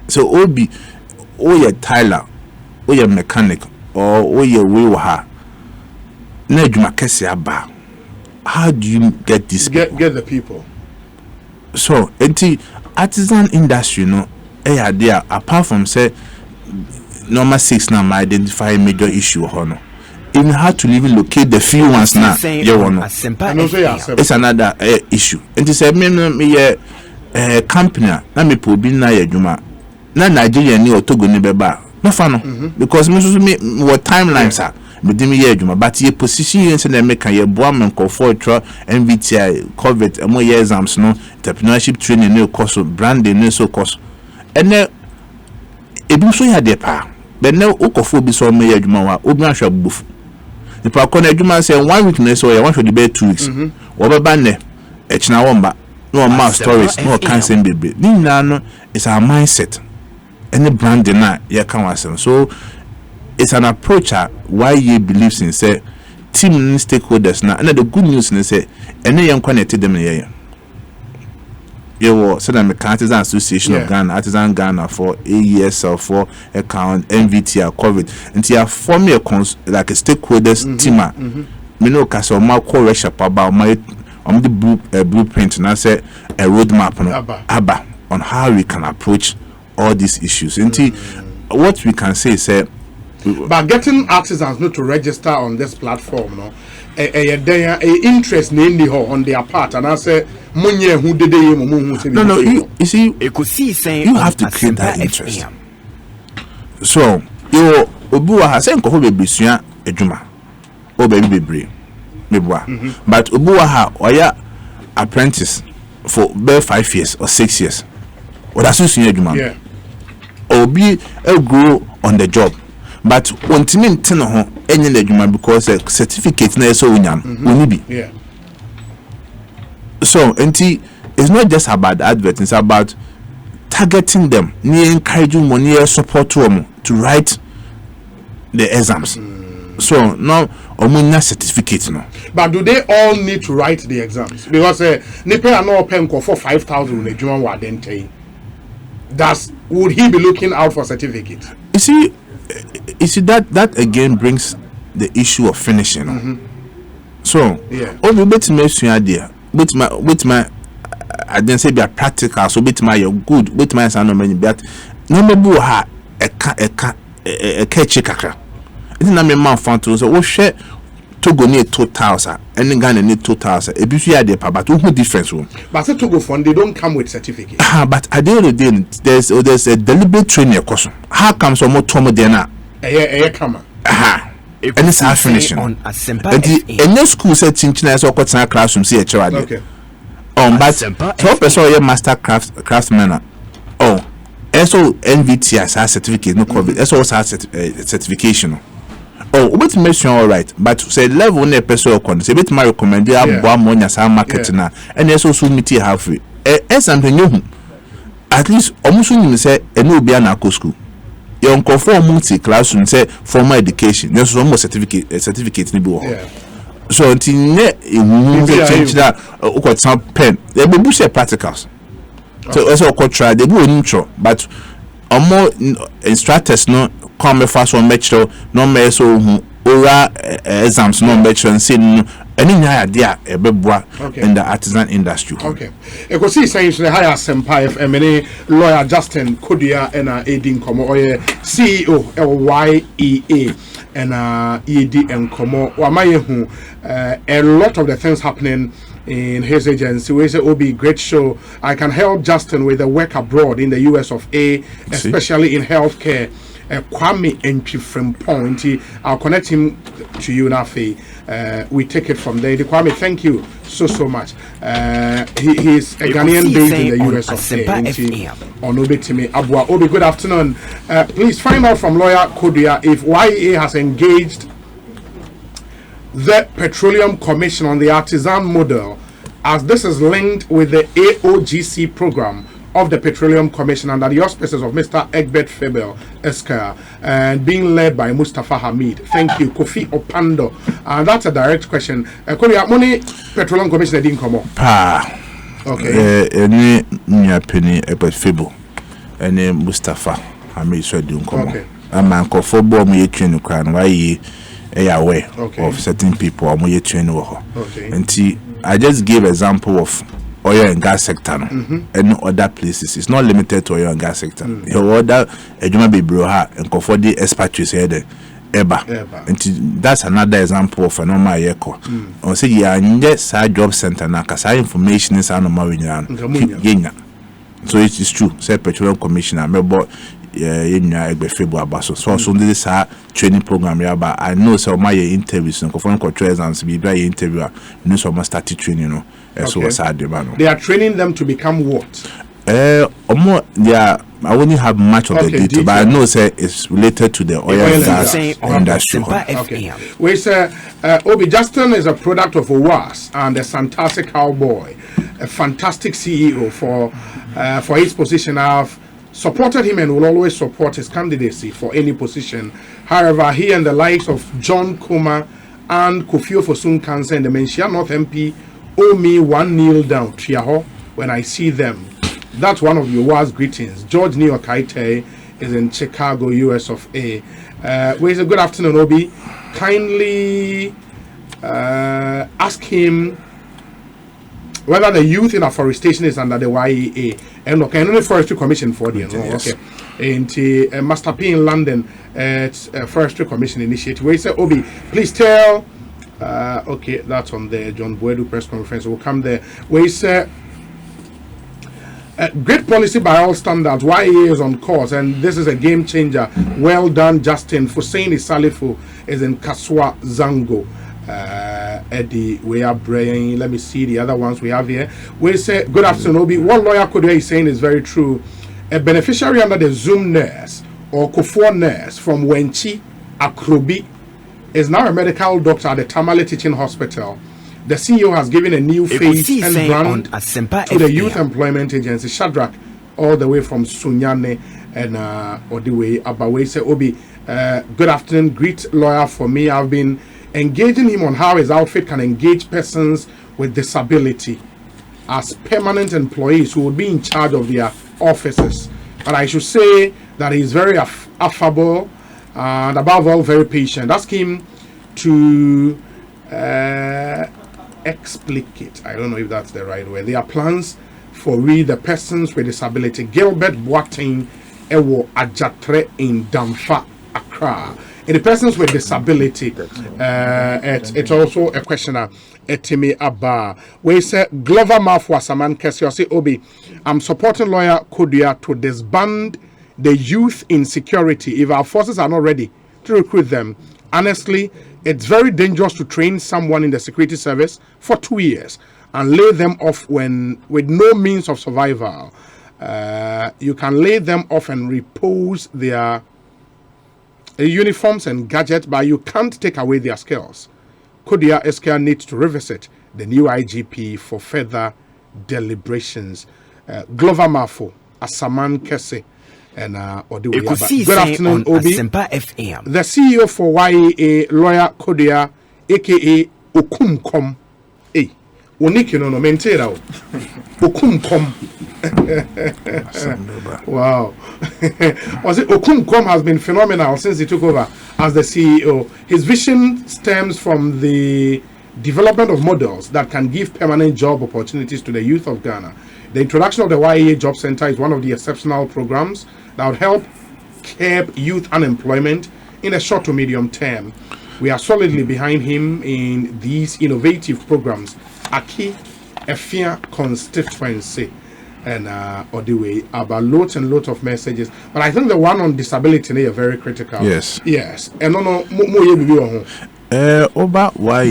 So you're tiler, or you're mechanic, or you're weaver. How do you get this? Get the people. So artisan industry no there apart from say number 6 now my identify major issue no. Even how to even locate the few ones now. It's another issue. And to say me company na me po bi na yadwuma na Nigeria ni Otogo ni beba no fa no because me what timelines are me dim ye adwuma but ye position ye say na me kan ye boa men ko for MVTI COVID mo ye exams no entrepreneurship training no course branding no so course ene ebi so ya de pa but now ukofo bi so me ye adwuma wa obi ahwa bufu the pakon adwuma say 1 week na so ye wan should be 2 weeks wo beba ne e china womba no more stories no cancer baby no it's our mindset any branding na you can was so it's an approach why you believes in say team stakeholders now and the good news is say any young connected them here you were so that Artisan Association of Ghana, Artisan Ghana for AESL for account MVT COVID and you form like a stakeholders team me know cause my core workshop about my the blueprint and I say a roadmap on how we can approach all these issues. And what we can say is but getting artisans not to register on this platform, no, a interest mainly on their part, and I say money who did they no you see Ekosiisen you have to create that interest. So you obuwa ha say nko be bisua adwuma o baby bebre but obuwa ha oya apprentice for 5 years or 6 years or that's so adwuma or be grow on the job but ultimately no ho enye na adwuma because certificate na so unyam oni bi so it's not just about the advert, it's about targeting them, encouraging money support to them to write the exams. So now omunya certificate no. But do they all need to write the exams? Because nipe are not paying for 5,000 in Juma wa dente. Would he be looking out for certificate? You see that again brings the issue of finishing. So we bet me there. With my I didn't say be a practical so with my good with my son no many but number bu ha a catch kakra. It's not me man fan to so we share Togo need 2,000 and Ghana need 2,000. A bit here but who difference room. But the Togo fund they don't come with certificate. But at the end of the day there's a deliberate training course. How comes some more Tomo dena? Come. And it's half finishing. And the school said Chinchina is all classroom see a child. Okay. But 12% master craftsman. also NVT as a certificate no COVID also has certification. Oh, but mention all right, but say level ne person kon say bit my recommend ya boa mo nya sa market na and also so meet halfway. Something you at least almost you say eno obi na go school. Your conform multi classroom say formal education. There's almost certificate ni bi wo. So until ne change that got some pen. They be bush practicals. So also could try they go intro, but more instructors no come fast on match no me so oral exams no match and say any idea a bebwa in the artisan industry. Okay. Ekosiisen the higher Senpai FMNA lawyer Justin Kodua and Edin Komo or CEO LYEA and ED and Komo Wamayehu a lot of the things happening in his agency. We say it will be a great show. I can help Justin with the work abroad in the US of A, especially in healthcare. Kwame entry from point. I'll connect him to you now. We take it from there. Kwame, thank you so much. He's a Ghanaian based in the US of A. On Obitimi Abua. Obi, good afternoon. Please find out from lawyer Kodua if YEA has engaged the Petroleum Commission on the artisan model, as this is linked with the AOGC program of the Petroleum Commission under the auspices of Mr. Egbert Febel Esquire and being led by Mustafa Hamid. Thank you, Kofi Opando. That's a direct question. Money Petroleum Commission didn't come up. Okay. Any penny Egbert Febel and Mustafa Hamid so didn't come up. A man called for bomb ye train crown. Why aware of certain people or more train and I just gave example of oil and gas sector and other places. It's not limited to oil and gas sector. You order a juma be broha and for the expatriates here eba and that's another example of a normal echo. On say yeah yes job center na kasa information is normal winya. So it is true. Say Petroleum Commissioner member so this training program but I know some my interviews and exams be very interviewer no some start training so they are training them to become what I wouldn't have much of the detail, but I know say it's related to the oil and gas industry. We say Obi Justin is a product of OWAS and a fantastic cowboy, a fantastic CEO for his position. I've supported him and will always support his candidacy for any position. However, he and the likes of John Kuma and Kofi Ofosun Kansa and the Menchia North MP owe me one kneel down triaho when I see them. That's one of your worst greetings. George Neo Kaite is in Chicago, US of A. Where's a good afternoon, Obi? Kindly ask him whether the youth in afforestation is under the YEA and okay, only Forestry Commission for the yes. Okay. And Master P in London, it's a Forestry Commission initiative. Where you say, Obi, please tell. Okay, that's on the John Boedu press conference. We'll come there. Where you say, great policy by all standards. YEA is on course, and this is a game changer. Well done, Justin. Hussein Isalifu is in Kaswa Zango. Eddie, we are brain. Let me see the other ones we have here. We say, good afternoon, Obi. What lawyer Kodua is saying is very true. A beneficiary under the Zoom nurse or Kofor nurse from Wenchi, Akrobi, is now a medical doctor at the Tamale Teaching Hospital. The CEO has given a new face and brand to the Youth Employment Agency, Shadrach, all the way from Sunyane and Odiwe Abawe. Say, Obi, good afternoon. Greet lawyer for me. I've been engaging him on how his outfit can engage persons with disability as permanent employees who would be in charge of their offices. But I should say that he's very affable and above all very patient. Ask him to explicate, I don't know if that's the right word, their plans for the persons with disability. Gilbert Boateng Ewo Ajatre in Damfa, Accra. In the persons with disability, it's also a questioner. Etimi Abba. We say Glover Mafwa Saman Kesio say Obi, I'm supporting lawyer Kodua to disband the youth insecurity if our forces are not ready to recruit them. Honestly, it's very dangerous to train someone in the security service for 2 years and lay them off with no means of survival. You can lay them off and repose their uniforms and gadgets, but you can't take away their skills. Kodua SK needs to revisit the new IGP for further deliberations. Glover Mafo, Asaman Kese, and Ekosiisen good afternoon, Obi. The CEO for YAA, lawyer Kodua, aka Okumkom. Hey, Oniki no mentira. Okumkom. Wow. Was it Okumkom has been phenomenal since he took over as the CEO. His vision stems from the development of models that can give permanent job opportunities to the youth of Ghana. The introduction of the YAA Job Center is one of the exceptional programs that would help curb youth unemployment in a short to medium term. We are solidly behind him in these innovative programs. Aki Efia constituency and the way about loads and loads of messages. But I think the one on disability is very critical. Yes. And no more over why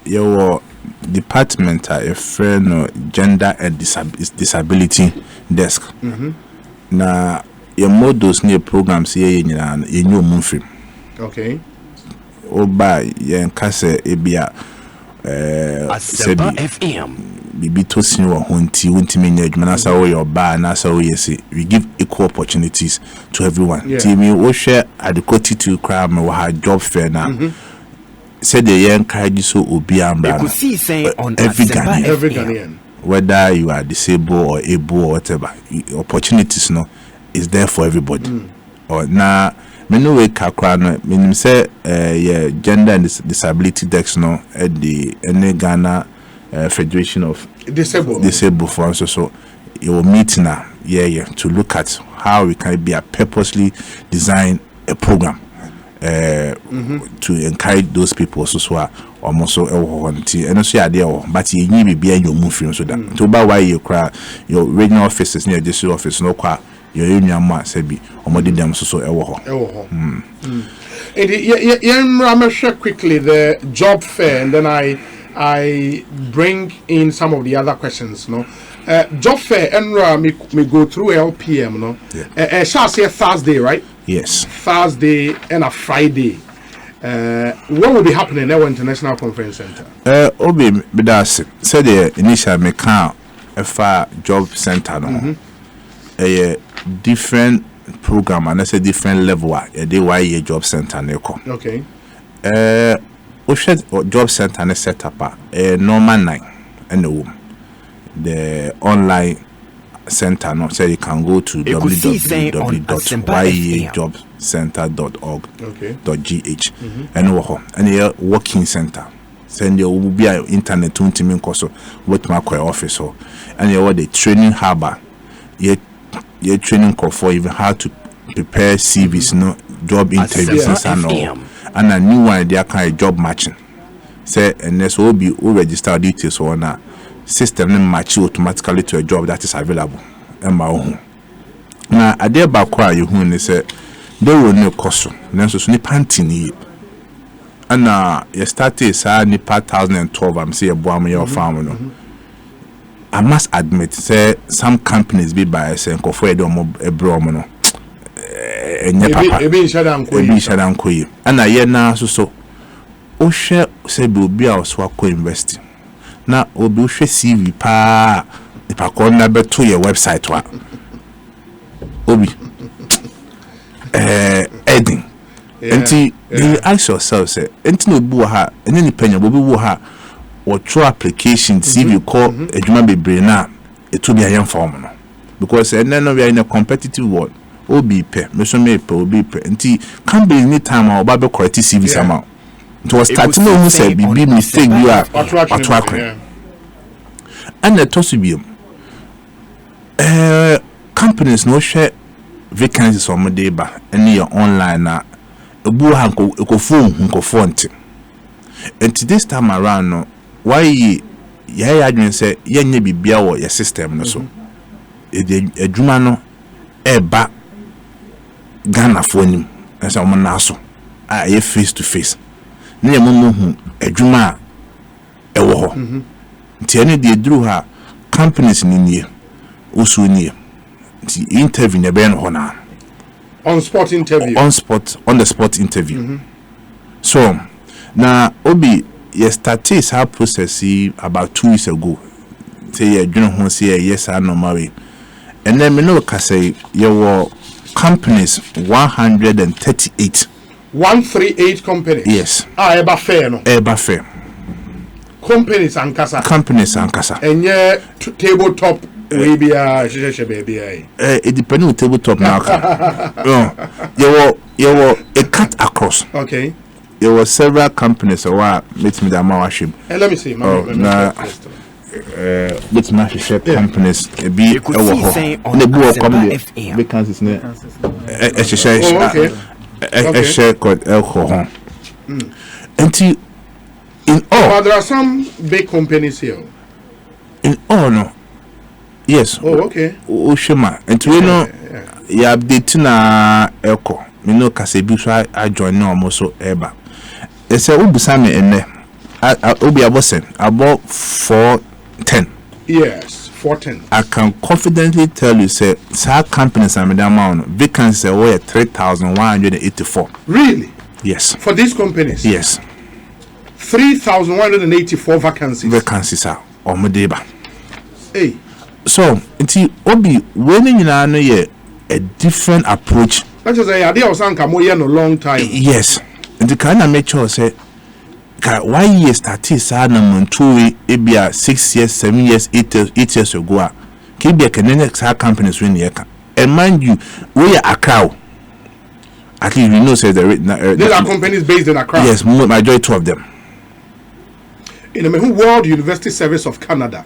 your department a friend gender and disability desk. Na your models near programs here in your movie. Okay. Oba yen kase ebia Asempa FM bibi to senior honti menya adwuma sa wo your ba na sa wo yesi. We give equal opportunities to everyone. Team we share adequate to crime we have job fair na. Said the young encourage so obi ambra every Ghanaian, whether you are disabled or able or whatever, opportunities no is there for everybody. Or na me no way kakra no menim say gender and disability desk no at the Ghana Federation of disabled for so your meeting now to look at how we can be a purposely design a program to encourage those people so are almost so and so idea but you need be in your move so that to buy why you cry your regional offices near this office no kwa your union ma say be omodi dem so I'm share quickly the job fair and then I bring in some of the other questions no job fair and me go through LPM no shall say Thursday, right? Yes, Thursday and a Friday. What will be happening at our International Conference Center? Obi Bidas said the initial meka job center no. A different program and that's a different level the YA job center neko. Okay. Job center ne set up normal 9 and the online center no so you can go to www.yajobcenter.org.gh and your working center send your will be internet to so what my office so and you the training harbor your training call for even how to prepare CVs no job interviews and all and a new one there kind of job matching say and this will be register details on that system match automatically to a job that is available and my own now I dare back why you who say they will no cost so so ni pantini and you started say ni 2012 I'm say boy your farm no I must admit say some companies be by say for a bro no ebi shadan koyi and I na so o share say be obi a so akọ university na obi hwe CV pa ipakọ na beto your website wa obi Edin enti you ask yourself say enti no bu ha eni ni panya obi wo ha or through application CV call adwuma bebre na eto bi ayen form no because and then we are in a competitive world obi pe me so me pe obi pe enti can be any time oba be correct CV sama it was starting who say be mistake you are attract and the possible companies no share vacancies on day ba any online na ebu hanko ekofon nko font and this time around no why ya adwen say yenye bibia wo your system no so edwuma no eba Ghana for nim esa mo na so a ye face to face ne mo hu edwuma ewo ho nti ene de duru ha companies ni nie osu nie the interview ne ben hona on the spot interview. So now obi you started our process about 2 weeks ago. Say you don't say yes or no marry. And then me know say you were companies 138. 138 companies. Yes. Eba fair no. Eba fair. Companies and kasa. And yeah, tabletop maybe it depends on tabletop now. You were a cut across. Okay. There were several companies so meet me the worship. Let me see. Let's match companies be on the book vacancies share called alcohol. And in all, there are some big companies here. In all, no. Yes. Oh, okay. Oshima. And we know, you update na Elko. We know Kasebi, so I join now almost eba. It's a Ubusami and Obi Abosen about 410. Yes, 410. I can confidently tell you, say, some companies are the amount vacancies were 3,184. Really? Yes. For these companies? Yes. 3,184 vacancies. Vacancies are on Medeba. Hey. So, until Obi, when you know a different approach. That's just a idea of some a long time. Yes. And the kind of make sure say, why years started Sanam 2 maybe 6 years, 7 years, 8 years ago. Keep the Canadian companies when you can. And mind you, we are a crowd. At least we know say these are companies based in Accra. Yes, majority of them. In the World University Service of Canada.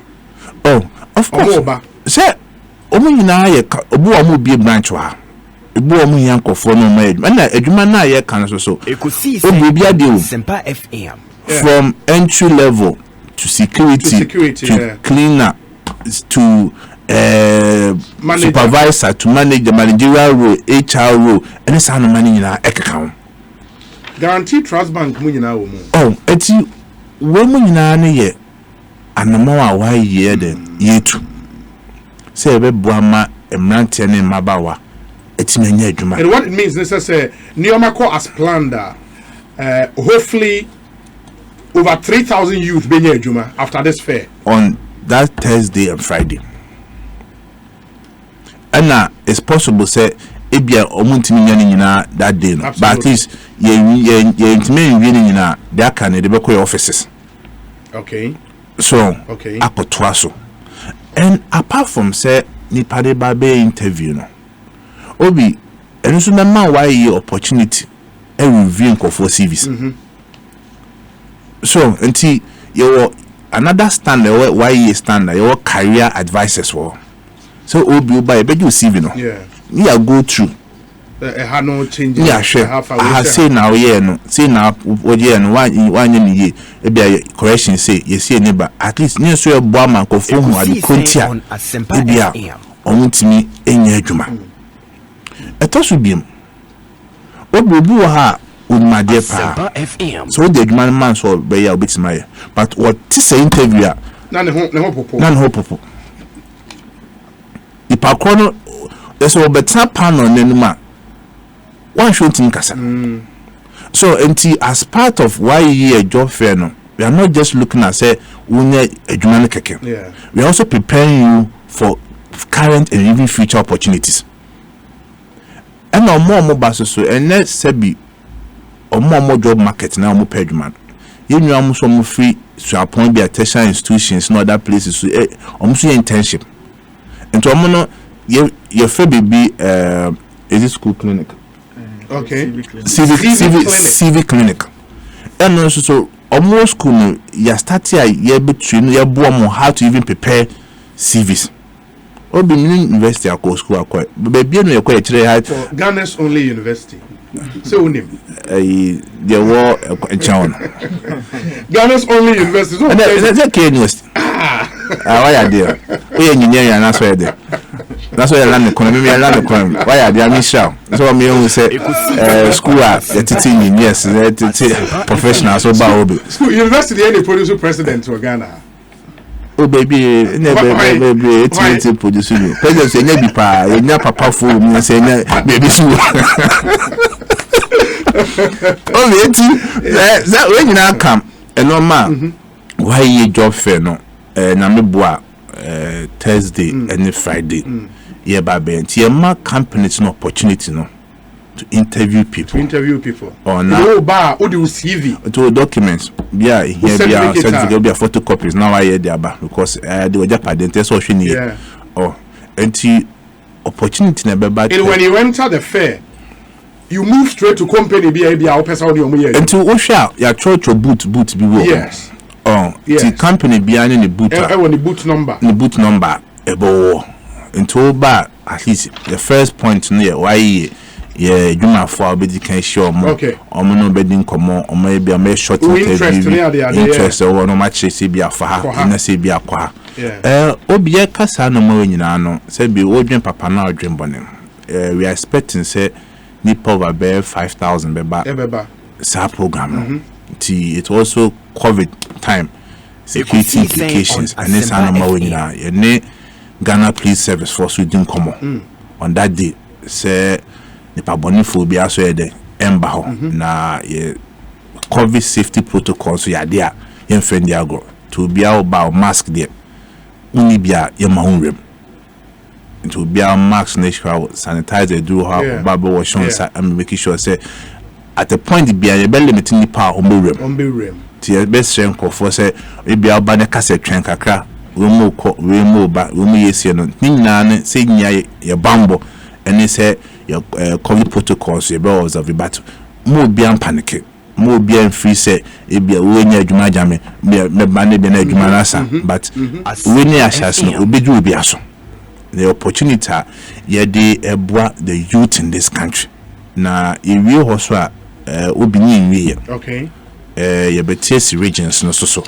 Oh, of course. Say, Omina Obu be branch wa. Ebu omu yanko for no marriage. And edwuma na ye kan so. Ekosiisen Sempa FM. From entry level to security to cleaner to supervisor to manage the managerial role, HR role, and it's no money in our account. Guarantee Trust Bank mu nyina wo mu. Oh, eti wo mu nyina na ye anamo a wa ye den yetu. Say be boama emrante ne mabawa. Eti menya adwuma. And what it means is say Niomako as planned hopefully over 3,000 youth benya adwuma after this fair on that Thursday and Friday. And now it's possible say ebia omuntimi nyane nyina that day no. But at least ye intime nyina that can dey be offices. Okay. So okay. Akotwa so. And apart from say nipa de ba be interview no. Obi eno so na ma why ye opportunity e review for service. So until you another standard why ye standard your career advisors were. So obi buy be you CV no. Yeah. You go through. Had no change. Yeah, sure. I say now yeah no. Say now what yeah no one ye e be correction say you see neighbor at least near so boa man ko phone wa the kontia. E bia omuntimi enya adwuma. Eto so biem. Obi ha Umade pa. So the man so be ya obit my. But what this interview na ho popo. Ipa kono there's a better panel nenuma. One should think kasa. So as part of why ye job fair no, we are not just looking at say unye adwuma keke. Yeah. We are also preparing you for current and even future opportunities. And no more basis so and let's say be or more job market now more paid man. You know almost some free to appoint the tertiary institutions in other places so almost internship. And to almost your fair be is it school clinic? Okay. Civic clinic. And also so almost school you start here you between your boom how to even prepare CVs. Or be university or school quite but be no quite Ghana's only university. So name the war Ghana's only university. So that's a university. Why are there? We engineer and that's why there. That's why I land economy. Why are there? Michelle. So me only say school teaching yes, professional. So school university any producer president to Ghana. Oh baby, baby, it's producing. President say nya bipa, nya papa for me say nya baby so. Oh wait, that when you now come, and no man, why you job fair no? Na me boa Thursday and Friday. Yeah, baby, and your ma companies no opportunity no to interview people. Or now, what do you CV? To documents. Yeah, here be our certificate, be a photocopies. Now I hear there because they were just identified social need. Yeah. Oh, and the opportunity never bad. And when you enter the fair, you move straight to company. Be our person on your money. And to Osha, your church or boot be working. Yes. Oh, the company behind the boot. When the boot number. The boot number. Ebo. And to bar at least the first point near why. Yeah, you might for be can show more. Okay. No bedding come on, or maybe a mere short interest or no match say be a far, and say be a qua. Obia Casa no more in ano, said be ordering papa now dream bonnet. We are expecting say Nipo over 5,000 beba. Sa program. It also COVID time security implications and this animal in a Ghana Police Service Force we didn't come on that day. Say nipa bonifo bi aso yede emba ho na ye COVID safety protocols so ya dia ye mfendi agro to bia oba mask there uni bia ye ma honrem to bia mask na shwa sanitizer do how baba wash on sa and making sure say at the point bia ye be limiting nipa omberem ti be strength for say e bia oba ne kase twen kakra we mo ba we mo yesie no nyina ne say nya ye bambo and say your COVID protocols you be observe but mo bia panic mo bia free say e bia we nya adwuma jame me ba ne bia na adwuma nasa but we ni ashas no obeju obi aso the opportunity ye dey eboa the youth in this country na e wie ho so a obi ni nwie okay ye beties regions no so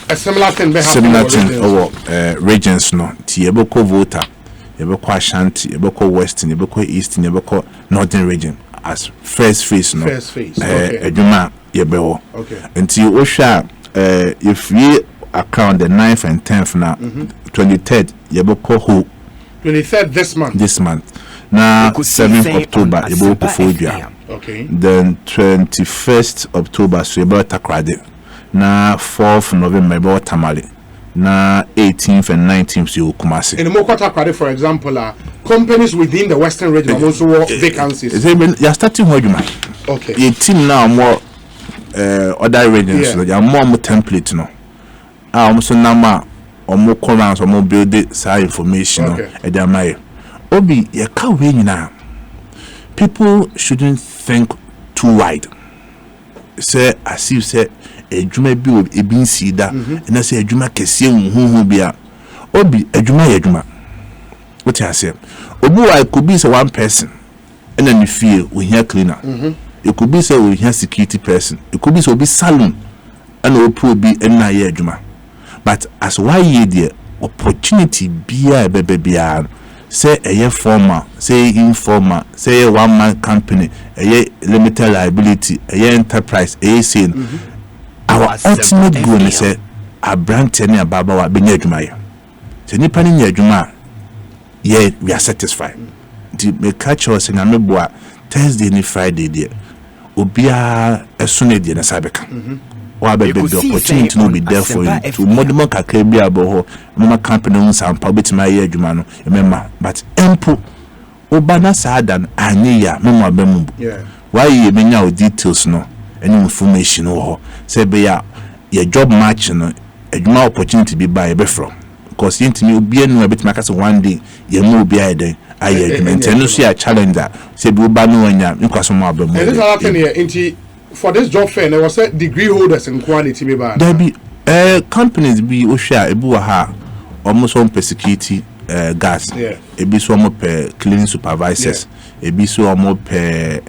a similar thing be happen regions no ti e beko voter Yebeko Ashanti, Yebeko Western, Yebeko Eastern, Yebeko Northern region as first phase no. First phase. Okay. Eduma Yebeo. Okay. Until Osha, if we account the 9th and 10th now, 23rd Yebeko who 23rd this month. Now 7th October Yebeko Fodia. Okay. Then 21st October so Yebeko Takrade. Now 4th November Yebeko Tamale. Na 18th and 19th you Kumasi. In the Mokota Kwade, for example, companies within the Western region also work vacancies. You're starting what you might. Okay. Your team now more other regions, so you're more template no. Also number or more comments or more build side information at their mind. Obi, you can't win now. People shouldn't think too wide. Say as you said. Ejuma bi obi ebin sida na say ejuma kese huhu bia obi ejuma ye ejuma what you say obi wa could be say one person and then you feel we hear cleaner it could be say we hear security person it could be say obi salon and obi na ye ejuma but as why ye there opportunity bia bia say a former say informal say one man company a limited liability a enterprise a say our ultimate goal is say a brand tenny ababa wa be adwuma ye se nipa ni adwuma ye we are satisfied the me catch us na me boa Thursday ni Friday there obia esune there na sabeka wa be the opportunity no be there for you to modern kakra bi abo mama company un sampa betima ye adwuma no remember but empo obana sadan anye ya mama bemu why ye menya o details no any information or say be your job match no adwuma opportunity be buy be from because you ntimi obi enu a bit make say one day you know obi aden aye adwuma no so ya challenger say be oba no anya nkwaso mo abamu this happen here into for this job fair there was a degree holders in quality be bad there be companies be ohia ebu wa ha almost on security gas ebi so mo per cleaning supervisors ebi so mo per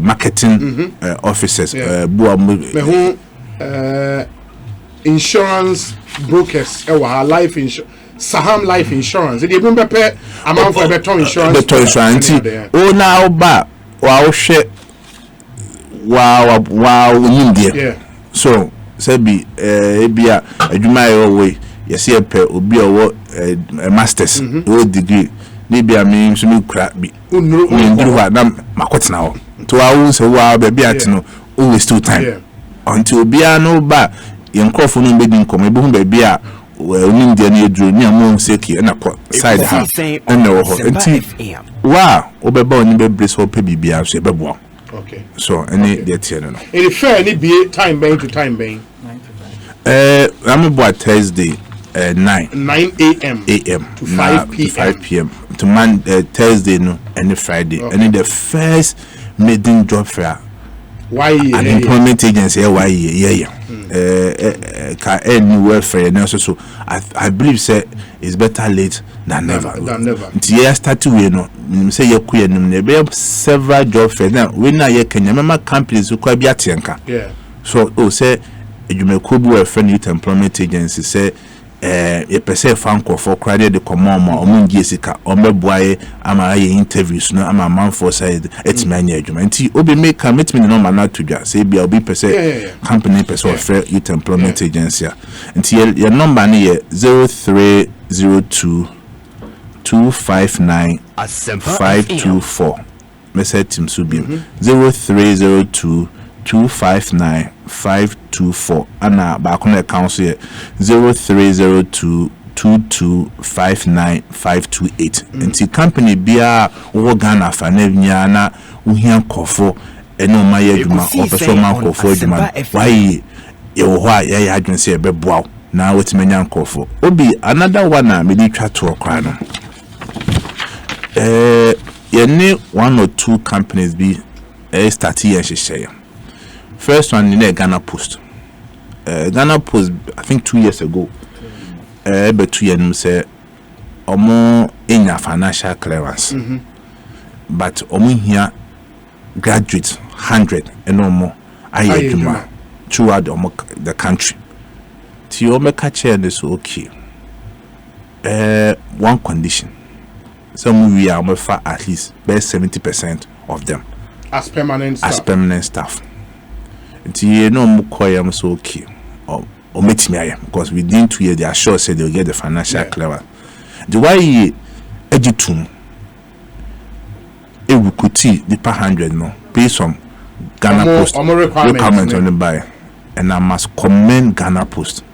marketing officers insurance brokers life insurance Saham life insurance they even prepare amount for better insurance oh now ba wow shit wow India so Sebi ebia adwuma way yes ye pe obi owo masters or degree ni bia me so me kura bi nduru ha na makotena ho to awu so wa ba bia te no always still time until bia no ba yenkrofo no be din kom ebu ba bia onim dia na eduro ni amon seki na side ha na wo ho enti wa obeba oni be brace ho pe bibia so bebo. Okay. So any the tier no. It is fair any be time bang to time bang. I'm about Thursday 9 a.m. to 5 p.m. to Thursday no and Friday. And in the first maiden job fair. Why an employment agency ka any welfare and also so I believe say it's better late than never. Nti start we no say you kuye no be several job fair now we na ye Kenya mama companies ko bia tienka. So say Kodua welfare youth employment agency say ye pese fanko for credit the common omungie sika omeboaye ama ye interviews no ama man for side etmanya adwuma nti obi make commitment no man to dwa say bia obi pese company pese offer youth employment agency nti your number ne ye 0302 259 524 message team subi 0302 259 524 ana ba ko na account here 0302 2259 528 nti company bia wo Ghana fa na nya na uhia kofo ene o maye adwuma opeso ma kofo adwuma why ye wo ho a ye adwun se beboa na wetimanya kofo obi another one na me di twa to okra no ye ne one or two companies be start here share. First one in Ghana Post. Ghana Post, I think 2 years ago. But 2 years say, omo in a financial clearance. But omo here graduates 100 and no more. I throughout the country. Ti omo catch this okay. One condition. Some we are for at least best 70% of them as permanent staff. Nti no mukoyam so okay or metimi ayam because within 2 years they are sure say they'll get the financial clearance. The why ejitum e wukuti the per 100 no based on Ghana Post requirement on the buy, and I must commend Ghana Post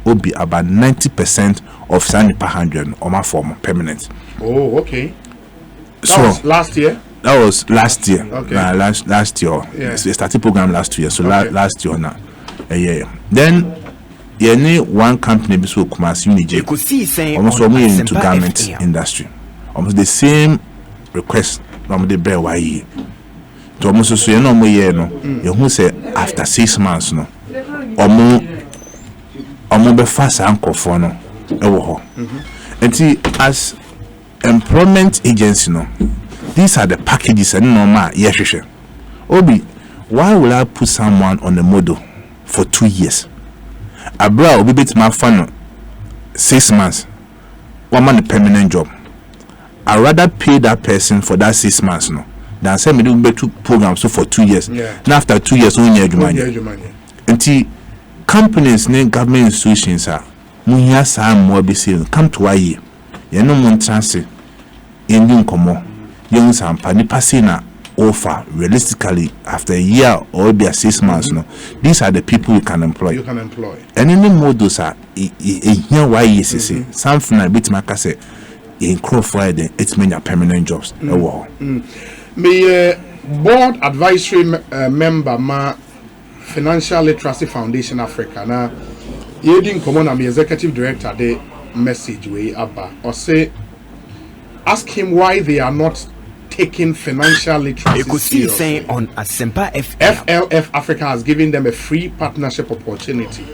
will be about 90% of signing per 100 on my form permanent. Oh, okay. That was last year. That was last year. Okay. Last year. Yes. We started program last year. So last year now. Then you need one company so Ekosiisen almost into garment industry. Almost the same request from the bear why. To almost so you know more year no. You who say after 6 months no. Omo be fast anchor for no. And see as employment agency no. These are the packages and normal yes. Obi, why will I put someone on the model for 2 years? Abra will be bit my fun 6 months. 1 month permanent job. I rather pay that person for that 6 months no than send me do two programs so for 2 years. And after 2 years only money. Until companies and government institutions are munya sa more be saying come to why you no more chance in come young sampani passing offer realistically after a year or be 6 months no these are the people you can employ and any models are here why is say something a bit make say in crop Friday it's many permanent jobs me board advisory member ma Financial Literacy Foundation Africa na you didn't come on and be executive director the message way abba or say ask him why they are not taking financial literacy seriously. On Asempa FLF Africa has given them a free partnership opportunity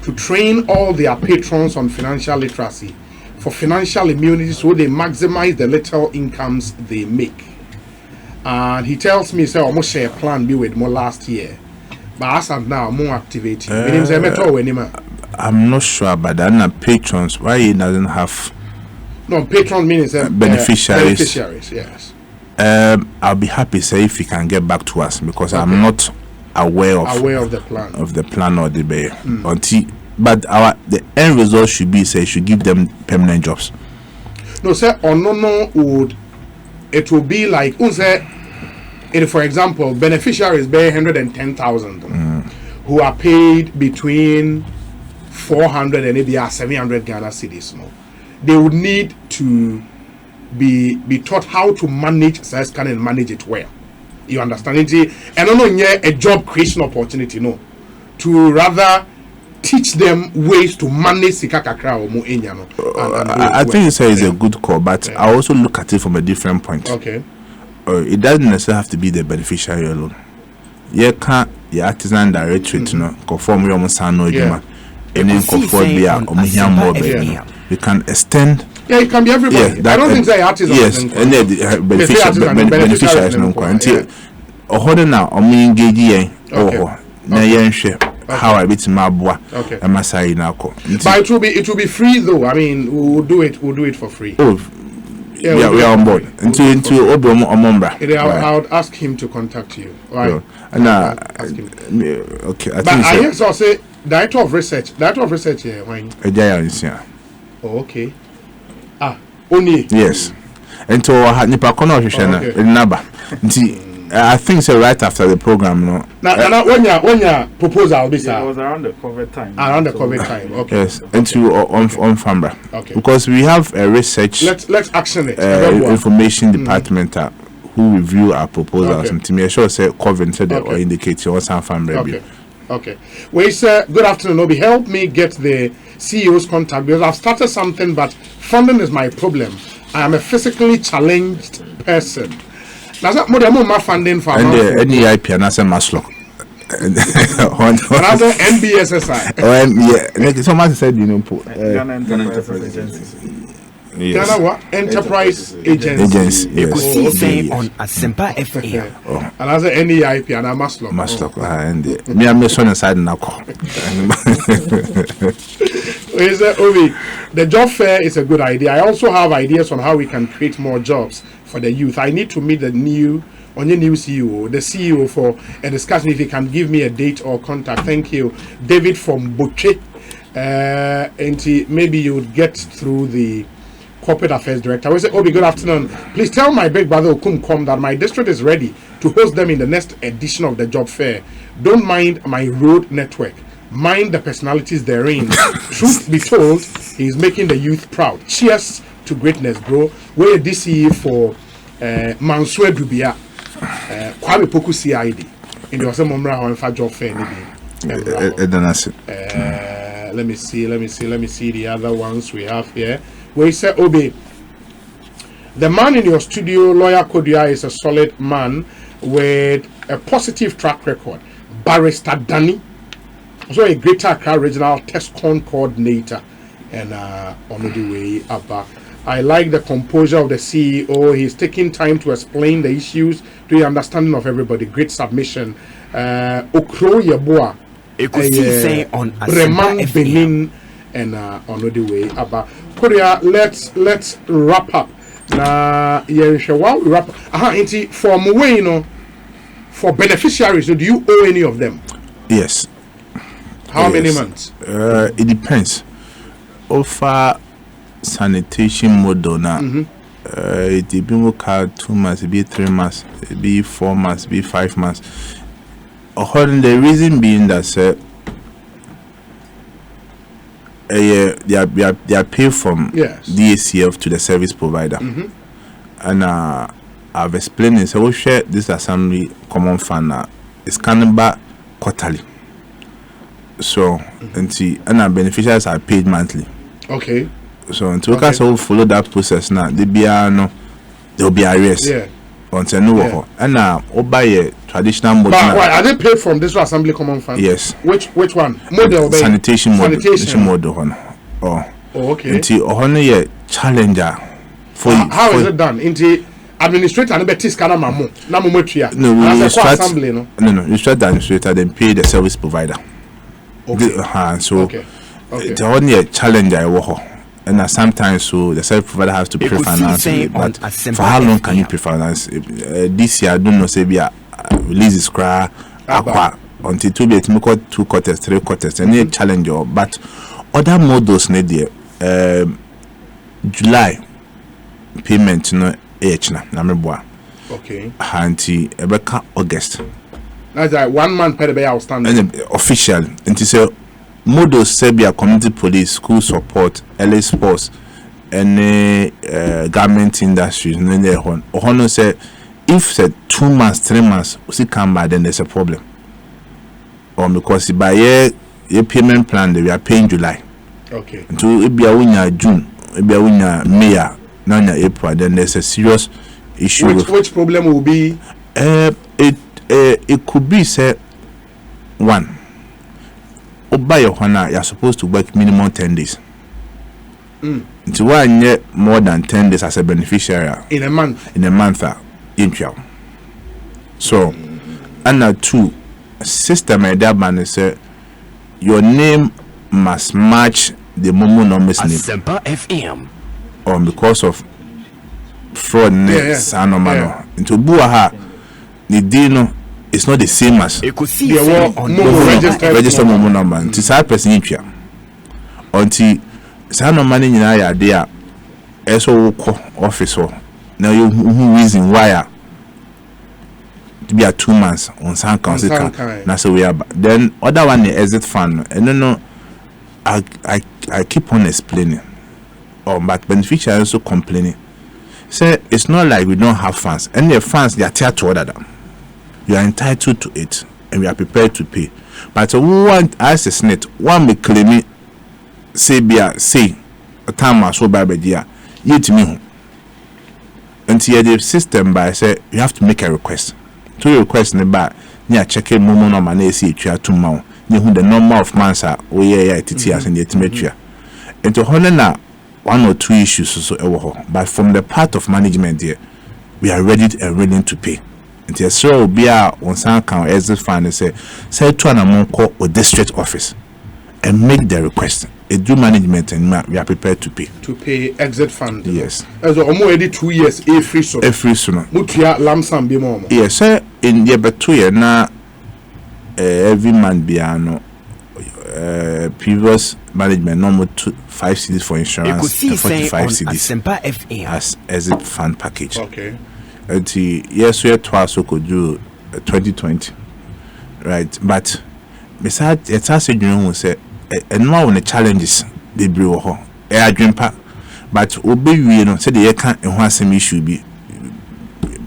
to train all their patrons on financial literacy for financial immunity so they maximize the little incomes they make. And he tells me, say, almost share plan be with more last year. But as of now, more activating. I'm not sure about that. And patrons, why he doesn't have... No, patron means beneficiaries. Yes. I'll be happy say if you can get back to us because I'm not aware of the plan or the bay. But the end result should be say should give them permanent jobs. No, sir, or no it will be like for example, beneficiaries pay 110,000 who are paid between 400 and maybe 700 Ghana cedis. No, they would need to be taught how to manage SASCAN and manage it well. You understand it? And not a job creation opportunity, no, to rather teach them ways to manage Sikakakra or Moenyano. I think you say it's a good call, but I also look at it from a different point. Okay. It doesn't necessarily have to be the beneficiary alone. You can't the artisan directorate, conform your Mosano Juma, and then conform the we can extend. Yeah, it can be everybody. I don't think they artisan. Yes, and then the beneficiaries until now engage how I beat my boy. Okay. And Masai now. But it will be free though. I mean, we'll do it for free. Oh, yeah, we are on board. Into Obo Omombra. I would ask him to contact you. Right. Okay. But I hear so say director of research here. When? Oh, okay. Only. Yes. And to nipa kono hwehwe na naba. I think so right after the program, no. Now when your proposal be sir. It was around the COVID time. COVID time. Okay. Yes. Into on Fambra. Okay. Because we have a research let's action it. Information department who review our proposals and to me sure say COVID said or indicate what's our Fambra. Okay. Well, sir, good afternoon, Obi. Help me get the CEO's contact because I've started something, but funding is my problem. I am a physically challenged person. That's not more funding for any IP and as a maslock. Another NBSSI. Yeah, someone said Ghana Enterprise Agency. Yes. Ghana what? Enterprise Agency. Ekosiisen on Asempa FM. Another NEIP and a maslock. And me I'm son inside now. Obi, the job fair is a good idea. I also have ideas on how we can create more jobs for the youth. I need to meet the new CEO for a discussion. If he can give me a date or contact. Thank you, David from Boche. And maybe you would get through the corporate affairs director. We say, Obi, good afternoon. Please tell my big brother Okumkom that my district is ready to host them in the next edition of the job fair. Don't mind my road network. Mind the personalities therein. Truth be told, he is making the youth proud. Cheers to greatness, bro. We're DCE for Manswe Dubia, Kwame Poku CID. In the Osemomra Hoenfa job fair. Let me see the other ones we have here. We say, Obi, the man in your studio, lawyer Kodua, is a solid man with a positive track record. Barrister Danny, also a Greater Accra Regional TESCON coordinator, and on the way up. I like the composure of the CEO. He's taking time to explain the issues to the understanding of everybody. Great submission. Okro Yeboah, Ekosiisen on Asempa FM. And on the way up. Korea, let's wrap up. Na while we wrap up. For Mway, for beneficiaries, do you owe any of them? Yes. How many months? It depends. Offer sanitation model now. It be more 2 months, it be 3 months, it be 4 months, it be 5 months. The reason being that they are paid from DACF to the service provider, and I've explained it. So we share this assembly common fund. It's back quarterly. So and our beneficiaries are paid monthly. Okay. So until we can follow that process now, there will be arrears. Yeah. Until no and now buy a traditional model. But why are they paid from this assembly common fund? Yes. Which one? Model sanitation model. Oh, okay. Until a challenger for how is it done? Into administrator and betis kana mamu. Na mumetria. No, we assembly, no. You instruct the administrator, then pay the service provider. Okay. So it's only a challenger. And sometimes so the service provider has to pre-finance it, but for how long can you pre-finance? This year I don't know, say we release this aqua until 2 be 2 quarters, 3 quarters, and you challenge you. But other models need there. July payment no na nameboa. Okay. Hanti ebeka August. That's like 1 month per day outstanding. And official. And say models Serbia community police, school support, LA sports, and garment industry. Ohono say if say 2 months, 3 months, we come by, then there's a problem. Or because by your payment plan, we are paying July. Okay. Until it be a winner June, it be a winner May, now April, then there's a serious issue. Which problem will be? It could be say one. By your honor, you're supposed to work minimum 10 days. To one year more than 10 days as a beneficiary In a month. In a month, so, and 2 system that man say your name must match the Momo numbers name. Asempa FM. Or because of fraud, into Buaha, the dino is not the same as Ekosiisen register Momo number. Until that person until some money in aya there, so office. Now you reason why to be at 2 months on some council. That's we are. Then other one the exit fund. And no, I keep on explaining. But beneficiaries also complaining. Say it's not like we don't have funds. And the funds they are tied to order them. You are entitled to it, and we are prepared to pay. But one as a snake, one may claim it. Say a time I so bad idea. Yet me. Until the system by say you have to make a request. To request in the back, near checking Momo number and see it 2 months. You the number of months are TTS and the estimator. And to honor 1 or 2 issues so but from the part of management here, we are ready and willing to pay. And yes, so be on some account as the fund say to an amount call or district office and make the request. A do management and we are prepared to pay. To pay exit fund. Yes. As already 2 years a free so. A free so. Mutia lamsam be more. Yes, sir. In the but 2 years now every man be previous management normal 5 cities for insurance and 45 cities as exit fund package. Okay. And yes, we twice could do 2020, right? But besides, it's as you say, and now on the challenges they bring air dream pack, but obey you know say the can't and one same issue be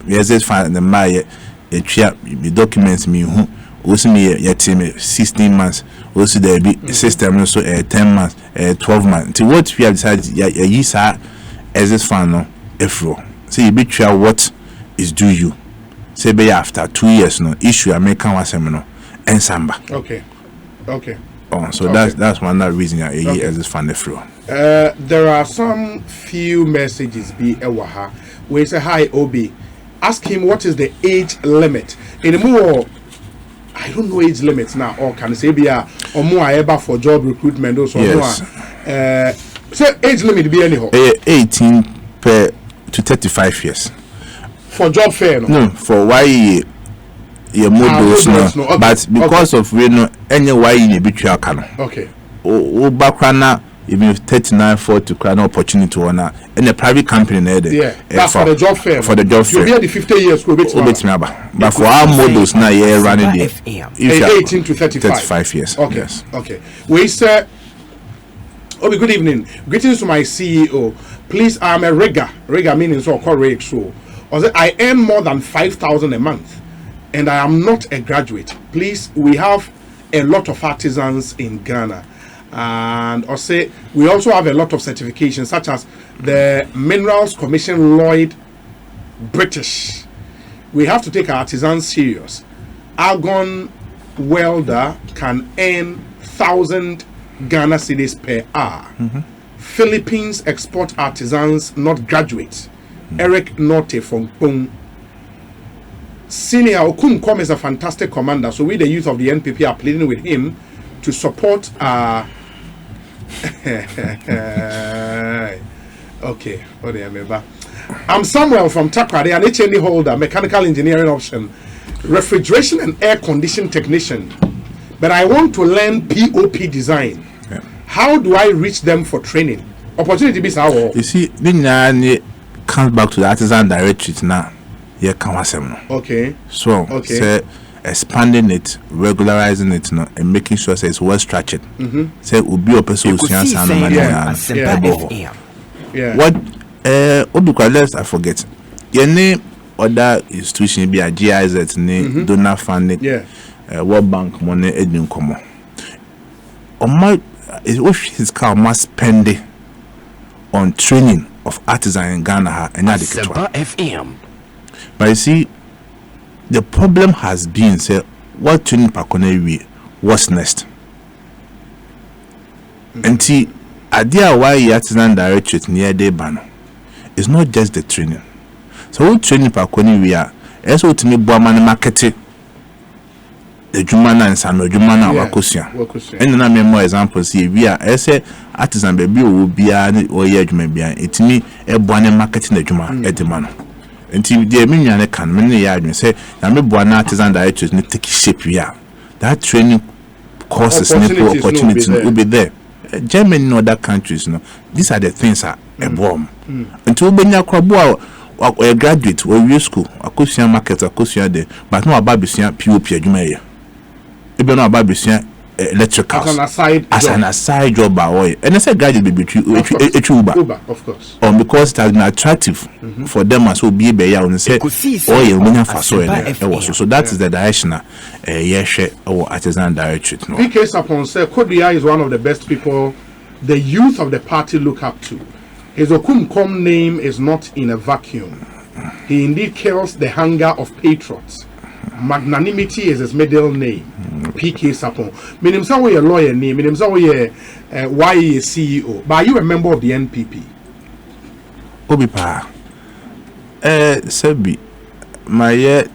yes find the my the documents me who also me yet 16 months also there be system also 10 months 12 months to what we have decided yes as this fan no efro say you be try what is due you say be after 2 years no issue American was no and samba okay so okay. That's one that reason as this fan efro. There are some few messages be ewaha we say hi Obi, ask him what is the age limit in the more I don't know age limits now or can say be or more ever for job recruitment or so yes. Say age limit be anyhow 18 to 35 years for job fair no for why your models no okay. But because of we know any why in between can okay o background even 39 40 crown opportunity one in a private company there that's for the job fair you be the 50 years go bit but for our models now yeah running there 18 to 35 years okay yes. Okay we say Obi, good evening. Greetings to my CEO. Please, I'm a rigger meaning so correct so I earn more than 5,000 a month and I am not a graduate. Please, we have a lot of artisans in Ghana. And we also have a lot of certifications such as the Minerals Commission Lloyd British. We have to take our artisans serious. Argon welder can earn 1,000 Ghana cedis per hour. Philippines export artisans, not graduates. Eric Norte from Pung. Senior Okunkom is a fantastic commander, so we the youth of the NPP are pleading with him to support okay, I'm Samuel from Takrady, an HND holder, mechanical engineering option. refrigeration and air conditioning technician, but I want to learn POP design. Yeah. How do I reach them for training? Opportunity be how? You see, the comes back to the artisan directorate now. Yeah, okay. So, say, expanding it, regularizing it, and making sure it's well structured. Say, will be a person who's young. What? Let's I forget. Your name, other institution be a GIZ name, donor funding. World Bank money, Edwin Como. On my, his car must spend it on training of artisan in Ghana and FM. But you see, the problem has been say what training Pakone what's next. And see, idea why artisan directorate near the ban is not just the training. So what training Pakone we are also to me Boman marketing the Jumana and San Jumana Wakusia. And then I mean more examples here. We are I say artisan baby will be or yet may be it me a bonnet marketing the Juma at the man. Until the minion can many yard say, I'm a born artisan directors need to take shape. Yeah, that training courses and opportunities will be there. Germany and other countries, no, these are the things are a bomb. Until when you are a graduate or you school, a question market, a question there, but no about Bissia POP, you may. Even no about Bissia electrical as an aside job, and I said, graduate be Uber, of course, because it has been attractive for them as well be bear and say, oh, you win for so that is the direction, or artisan directorate. PK upon say, Kodua is one of the best people the youth of the party look up to. His Okumkom name is not in a vacuum. He indeed kills the hunger of patriots. Magnanimity is his middle name. PK Sapon. Meaning so we a lawyer name. Meaning so we why he is CEO. But are you a member of the NPP? Obipa. Sebi. My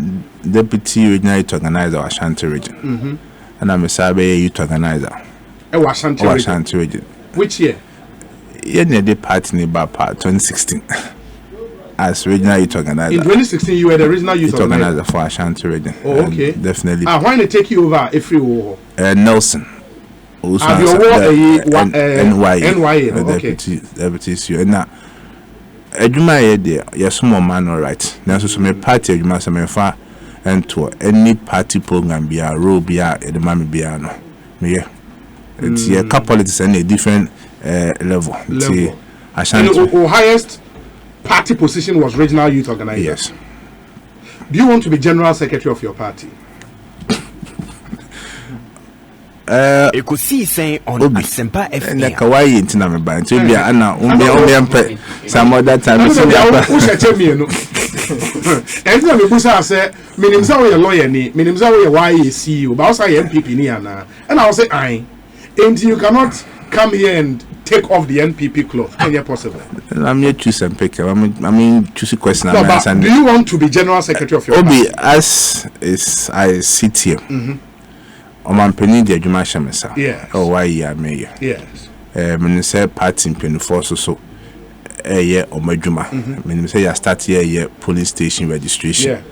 deputy regional youth organizer of Ashanti region. And I'm a Sabe youth organizer. Ashanti region. Which year? Yeah, the party in Bapa 2016. As regional youth organizer. In 2016, you were the regional youth organizer for Ashanti region. Oh, okay. Definitely. Why they take you over every war? Nelson. Have your war NYA. Deputy CEO. And now, Ejuma there, yes, more man, all right. Now, so my party, you must have far and to any party program be a role be a the mammy be a no. Yeah. It's a couple politics and a different level. Ashanti. The highest party position was regional youth organizer. Yes. Do you want to be general secretary of your party? Ekosiisen on Asempa FM. Na kawaii ntina me ba nti bia ana umbe some other time so bia wo sheche me no. Enna me busa say minim say we lawyer ni minim say we why CEO but also MPP ni ana and I will say I and you cannot come here and take off the NPP cloth. Can it possible? I'm here choose and pick. I mean choose a question. No, but do you want to be general secretary of your party? As is I sit here. Oman penny the Juma Shamesa. Yes. Oh, why ya mayor? Yes. Minister party in penny for so a year or my Juma. Minister, I start here police station registration.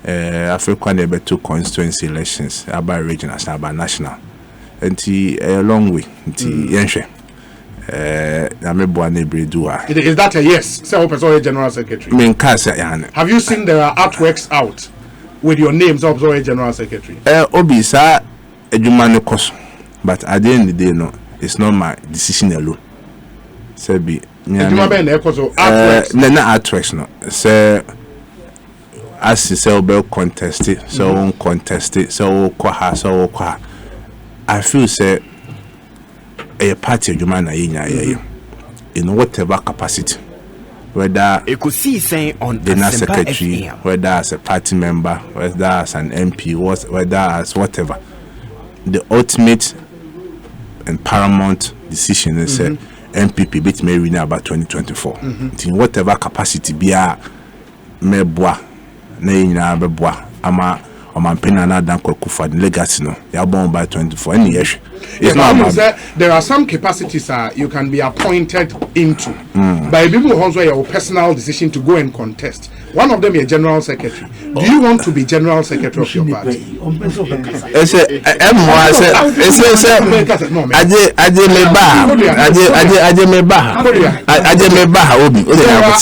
Yeah. Africa never two constituency elections about regional, about national. And a long way. Is that a yes? Say general secretary. Have you seen there are artworks out with your names of general secretary? Obi sir Ejumane cost, but at the end of the day, no, it's not my decision alone. So be artworks. Artworks no. So as you say, about contested, so uncontested, so kwa. I feel say a party of human in whatever capacity, whether Ekosiisen on the secretary, whether as a party member, whether as an MP, whether as whatever. The ultimate and paramount decision is MPP bit may win about 2024. In whatever capacity be a meboa na beboa ama Omampena na dan Kwakufa legacy no. Ya born by 24 any years. It's not about there are some capacities you can be appointed into by people who also your personal decision to go and contest. One of them is general secretary. Do you want to be general secretary of your party?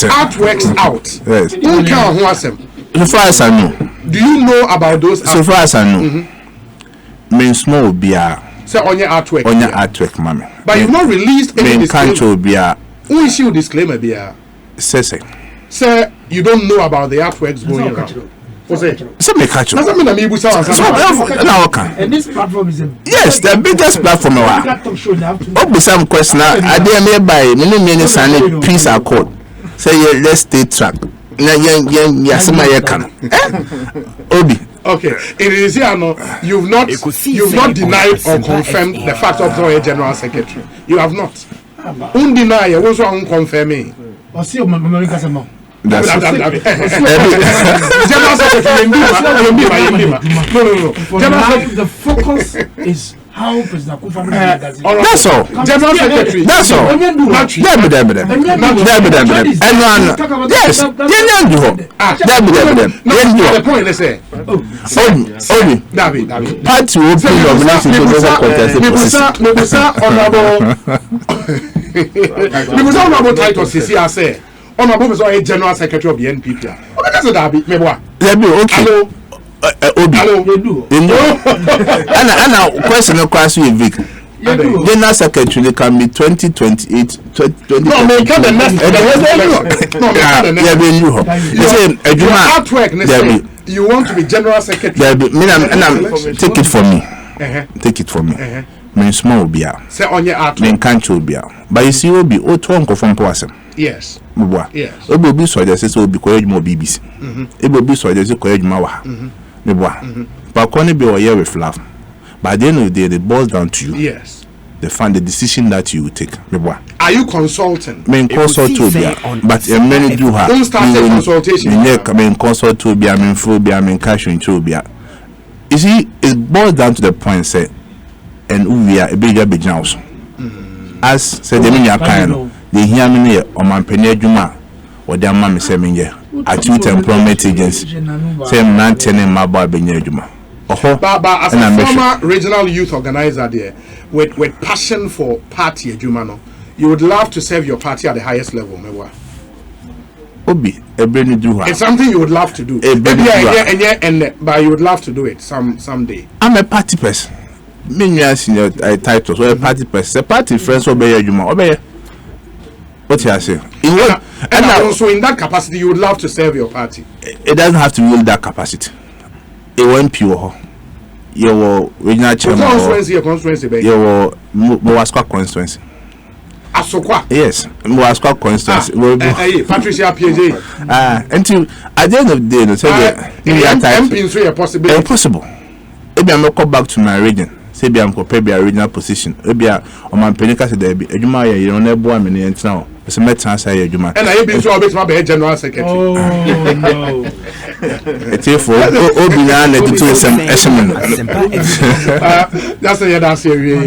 Artworks out. So far as I know. Do you know about those? So far as I know. Main small be say on your artwork. On your artwork, mommy. But you've not released any disclaimer. Who is your disclaimer be? Say. Sir, you don't know about the artworks going around. What's it? Me catch you. Doesn't mean I'm able to and this platform is yes, the biggest platform. Oh, be some question. I dare me by many sign peace accord. Say let's stay track. Obi. Okay, it is here. No, you've not denied or confirmed the fact of the general secretary. You have not. Undeny. You also unconfirming. That's it. General secretary. No. The focus is how President Kufa. That's all. General secretary. That's all. Yes. The point let's say. David. Party will be nominated to honorable title CC say. Honorable is a general secretary of the NPP. That's a David. Okay. Obi. Hello. And now question you Vic. General secretary can be 2028 20. No, man, can the next. You want to be general secretary. Take it from me. Take it from me. Me small be say on your art. Me can't be. But you see Obi o to onko from person. Yes. Yes. Obi so just say Obi ko edwuma BBC. Obi so just ko edwuma wa. But when be or with love. By the end of the day, it boils down to you. Yes. The decision that you will take. Are you consulting? Men consult to be, but many do have. Don't start a consultation. Men consult to be, men full be, men cash into be. You see, it boils down to the point say, and we are a bigger house. As said the many kind, they hear me near on my penny juma or their mammy saying, at youth employment agency, same 19 in my bar juma. But as a former regional youth organizer there, with passion for party, Jumano, you would love to serve your party at the highest level, Mewa. Obi, it's something you would love to do. But you would love to do it someday. I'm a party person. Many senior titles, or a party person. A party friends obey Juma. Obey. What you say? And also in that capacity, you would love to serve your party. It doesn't have to be that capacity. It went pure. You were regional chairman. Constituency. You were Moasqua constituency. Asokwa. Yes, Moasqua constituency. Patricia PJ. Until at the end of the day, no say possible. Impossible. Maybe I'm go back to my region. Say be I'm compare be a regional position. Maybe on my penica say there be ejuma you know na boa me ne now. So met answer ejuma. And I be so obet my be general secretary. Oh no. It's for obi na na to some estimate. That's a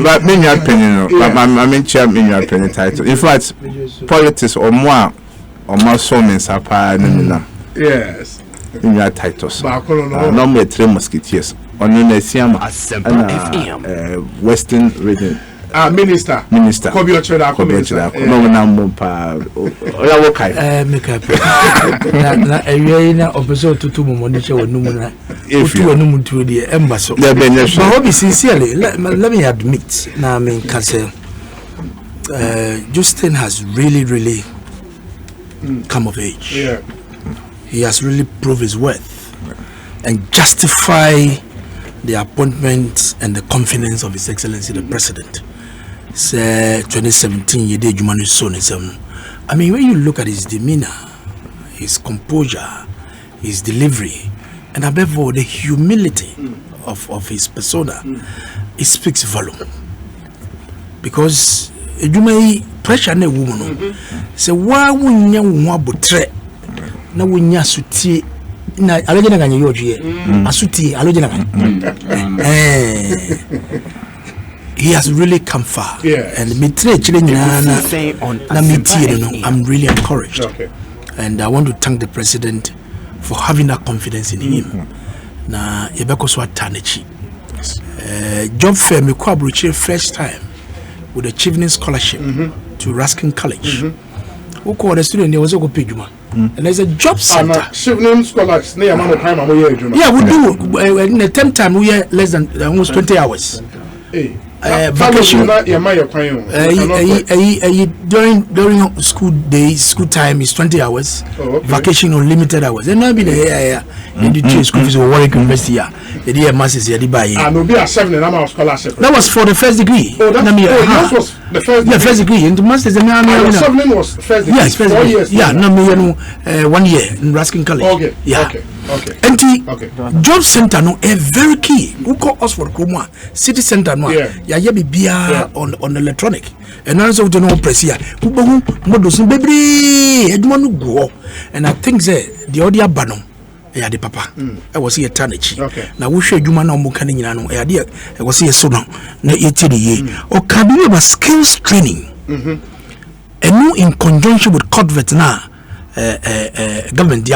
but me your opinion, but I mean chair me your opinion title. In fact, politics or more so means apa na. Yes. In your titles. No me 3 musketeers. On the Western region. Minister. Kodua. No na mumpa. Oya wokai. Make up. Na area na opeso tutu mo ni che wonu mu na. Otu wonu mu tu de embaso. But be sincerely, let me admit na me can say Justin has really come of age. Yeah. He has really proved his worth and justify the appointment and the confidence of His Excellency the President. Say 2017 ye did humanism. I mean, when you look at his demeanor, his composure, his delivery, and above all the humility of his persona, it speaks volume. Because you may pressure a woman. Say why wouldn't you want to na wonya sutie na alojina kanye yoje asuti alojina kanye he has really come far and me chile na meeting I'm really encouraged and I want to thank the president for having that confidence in him na yebeko so atanechi job fair me kwa bruche first time with a achieving scholarship to Ruskin College who called a student there was a pejuma and there's a job center achieving scholars near amount of time yeah we do in the 10 time we are less than almost 20 hours vacation during school days, school time is 20 hours. Vacation unlimited hours. And I be the school fees of Warwick University. The dear masses here buy. And will be a 7 number of scholarship. That was for the first degree. That was the first degree. Yeah, first degree. And the masters and 7 was first degree. Yes, first 4 degree. years. Yeah, 1 year in Ruskin College. Okay. Yeah. Okay. And the job center no a very key. Who call us for Kroma city center no. Yeah, be beer on electronic. And also to know press here. Who models baby Edmond go. And I think the audio banon. The papa. I was here Tanachi. Now we show you man on Mukanino. I was here so long. No, or can be about skills training. And no in conjunction with Kodua now. Government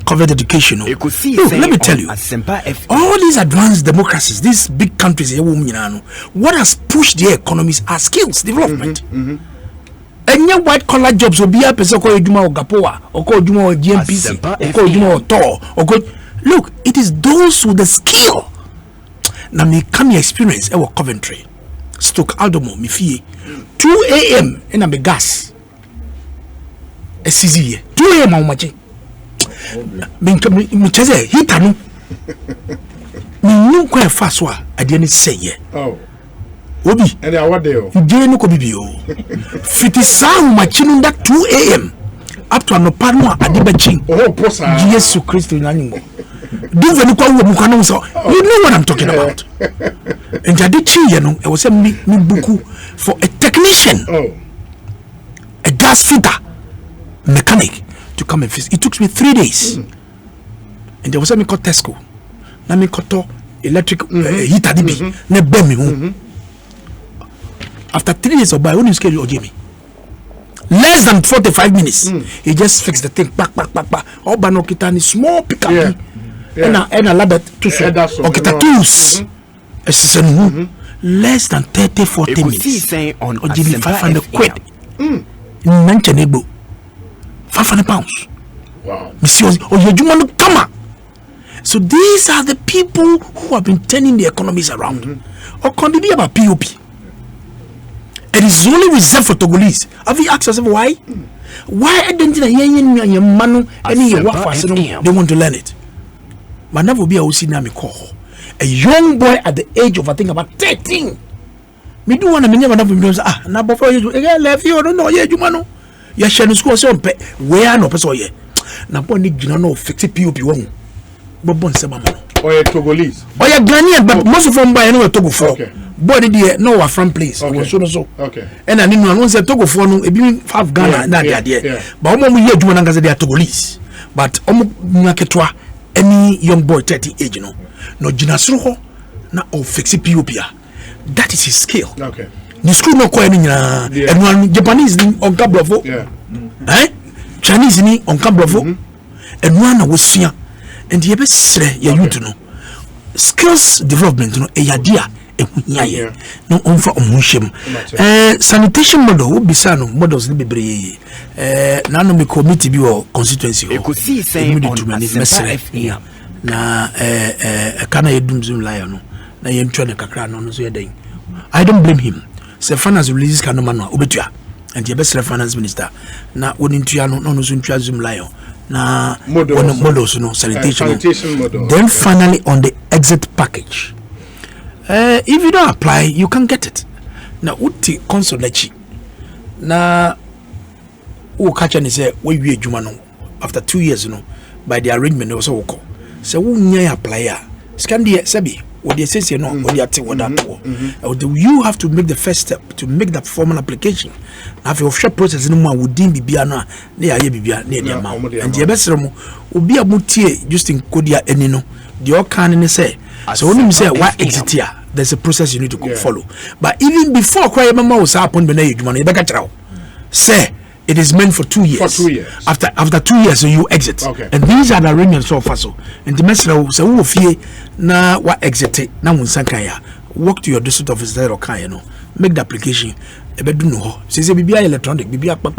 covered education. Look, let me tell you, all these advanced democracies, these big countries, what has pushed their economies are skills development. And your white collar jobs will be a person called Juma or Gapoa or called Juma or GMPC or called Juma or Tor or called. Look, it is those with the skill. Now me come your experience our Coventry, Stoke Aldermore, me fee 2 a.m. and I'm a gas. A CZ 2 a.m. how much? Me cheze hita no. Me no quite fast wa. I didn't say ye. Oh. Obi. And what day? Jere no ko bibi o. Fiti sa machine that 2 a.m. up to an opano adibachi. Oh, posa. Jesus Christ nyanimo. Do venu kwa wo mukano so. You know what I'm talking about. And jadichi ye no, I was me buku for a technician. Oh. A gas fitter. Mechanic to come and fix. It took me 3 days. And there was something called Tesco. Na me called electric heater DB. Ne burn me. After 3 days of buy, when you schedule or me less than 45 minutes, he just fixed the thing. Back. All bano kitani small pickup. And a ladder to so. Or kita tools. Less than 30-40 minutes. Or give me 500 quid. Nanchanebo. 500 pounds. Wow. So these are the people who have been turning the economies around. Or can it be about POP? It is only reserved for Togolese. Have you asked yourself why? Why didn't they want to learn it? But never be a young boy at the age of I think about 13. Me do want to never now before you left you don't know you mano. Ya share school so where no person here. Na boni gina no fix POP won. Bobon sema mano. Or Togolese. Or ya Ghanaian but most of them buy no Togo for. Okay. Body there no our from place. So. Okay. And I didn't know say Togo for no e be 5 Ghana na there. But omo here juma na they are Togolese. But omo nyaketwa any young boy 30 age no gina sro na o fix POP. That is his skill. Okay. The school no call any and one Japanese on Cabravo. Chinese ni on Cabravo. And one was here. And the best you know. Skills development no e yadia e no on for omunshim. Sanitation model will be sano models be bebre. Na no me committee bi or constituency. Ekosiisen on na kana yedum zoom lion no. Na yentwa ne kakra no so yeden. I don't blame him. Say finance releases can no man obetua and the best finance minister na woni ntua no so ntua zoom lion na models no sanitation model. Then finally on the exit package, if you don't apply you can get it. Na uti consolachi na o catch and say we adwuma no after 2 years by the arrangement also so wo nya apply a scan the sabi what you say no what you think what that you have to make the first step to make that formal application. Now if you share process no more would bibia no na ya bibia na dia ma and the best mo obi amutie just in Kodua eni no the all can say so when you say why exit here there's a process you need to follow, but even before cry mama was happen when you man you better try say it is meant for 2 years. For 2 years. After 2 years, so you exit. Okay. And these are the arrangements so far. So, and the message say, "Who fear na what exit na unsankaya? Walk to your district office there or kaya no. Make the application. Ebe do no. Say bibia electronic, bibia pa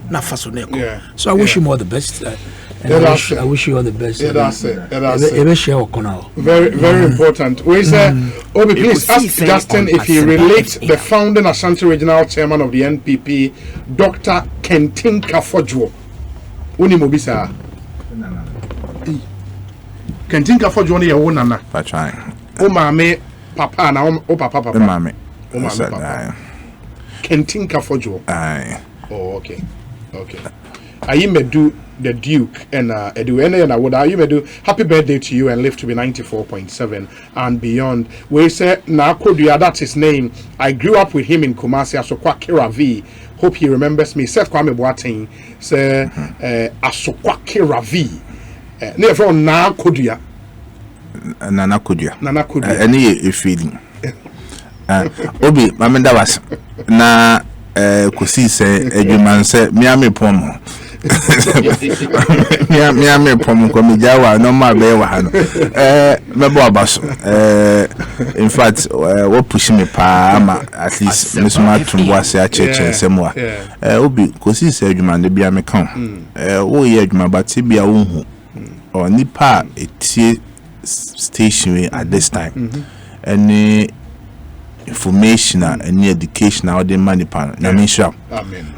na faso na ko. So I wish you all the best. I wish you all the best. Yeah, that's it. Very, very important. We say, Obi, please ask Justin if he relates the founding Ashanti Regional Chairman of the NPP, Dr. Kentin Kafodwo. Uni mobisa. Kentin Kafodwo ni ya nana. Patrai. O mame papa na o papa. O mame papa. Kentin Kafodwo. Aye. Oh, okay. Ayi medu the Duke and Edu and Awoda, you may do happy birthday to you and live to be 94.7 and beyond. We say na Kodua, that's his name. I grew up with him in Kumasi, Asokwa Ravi. Hope he remembers me. Seth Kwame Boateng say Asokwa Ravi. Near from na Kodua. Nana Kodua. Any feeling. Obi, Mamenda was na Ekosiisen edwuman say miame pom. Miame pom ko mijawa no ma be wa ha no. Mebo abaso. In fact, what push me pa ama at least me so ma tumbo ase a cheche nsem a. Obi Ekosiisen edwuman de bia me kan. Wo ye edwuma bati bia wo hu. O nipa etie station at this time. Any information and education the money pan na me sure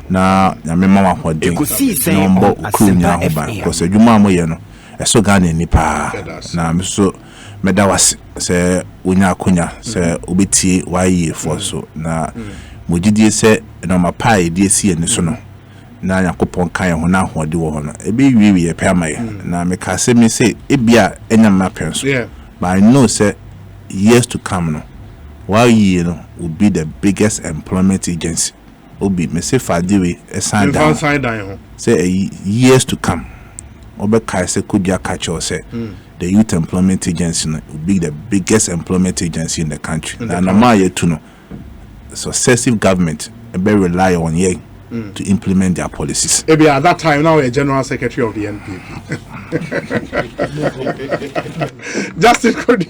na me mama hodin no mbo kunya ho ban because adwuma mo ye no eso Ghana ni pa na me so meda wase se onya akonya se obetie waye for so na mogidie se no mapa edie sie ni so no na yakopon kan ho na hode wo ho no ebe wiwi pe amaye na me ka se me say ebia enya mapen so but I know say years to come no while you know will be the biggest employment agency. Obi me say Fadiwe sign down. Say years to come. Obe Kaise Kodua catch or say the youth employment agency will be the biggest employment agency in the country. And normal to know successive government be rely on ye to implement their policies. Maybe at that time now a general secretary of the NPP. Justin Kodua.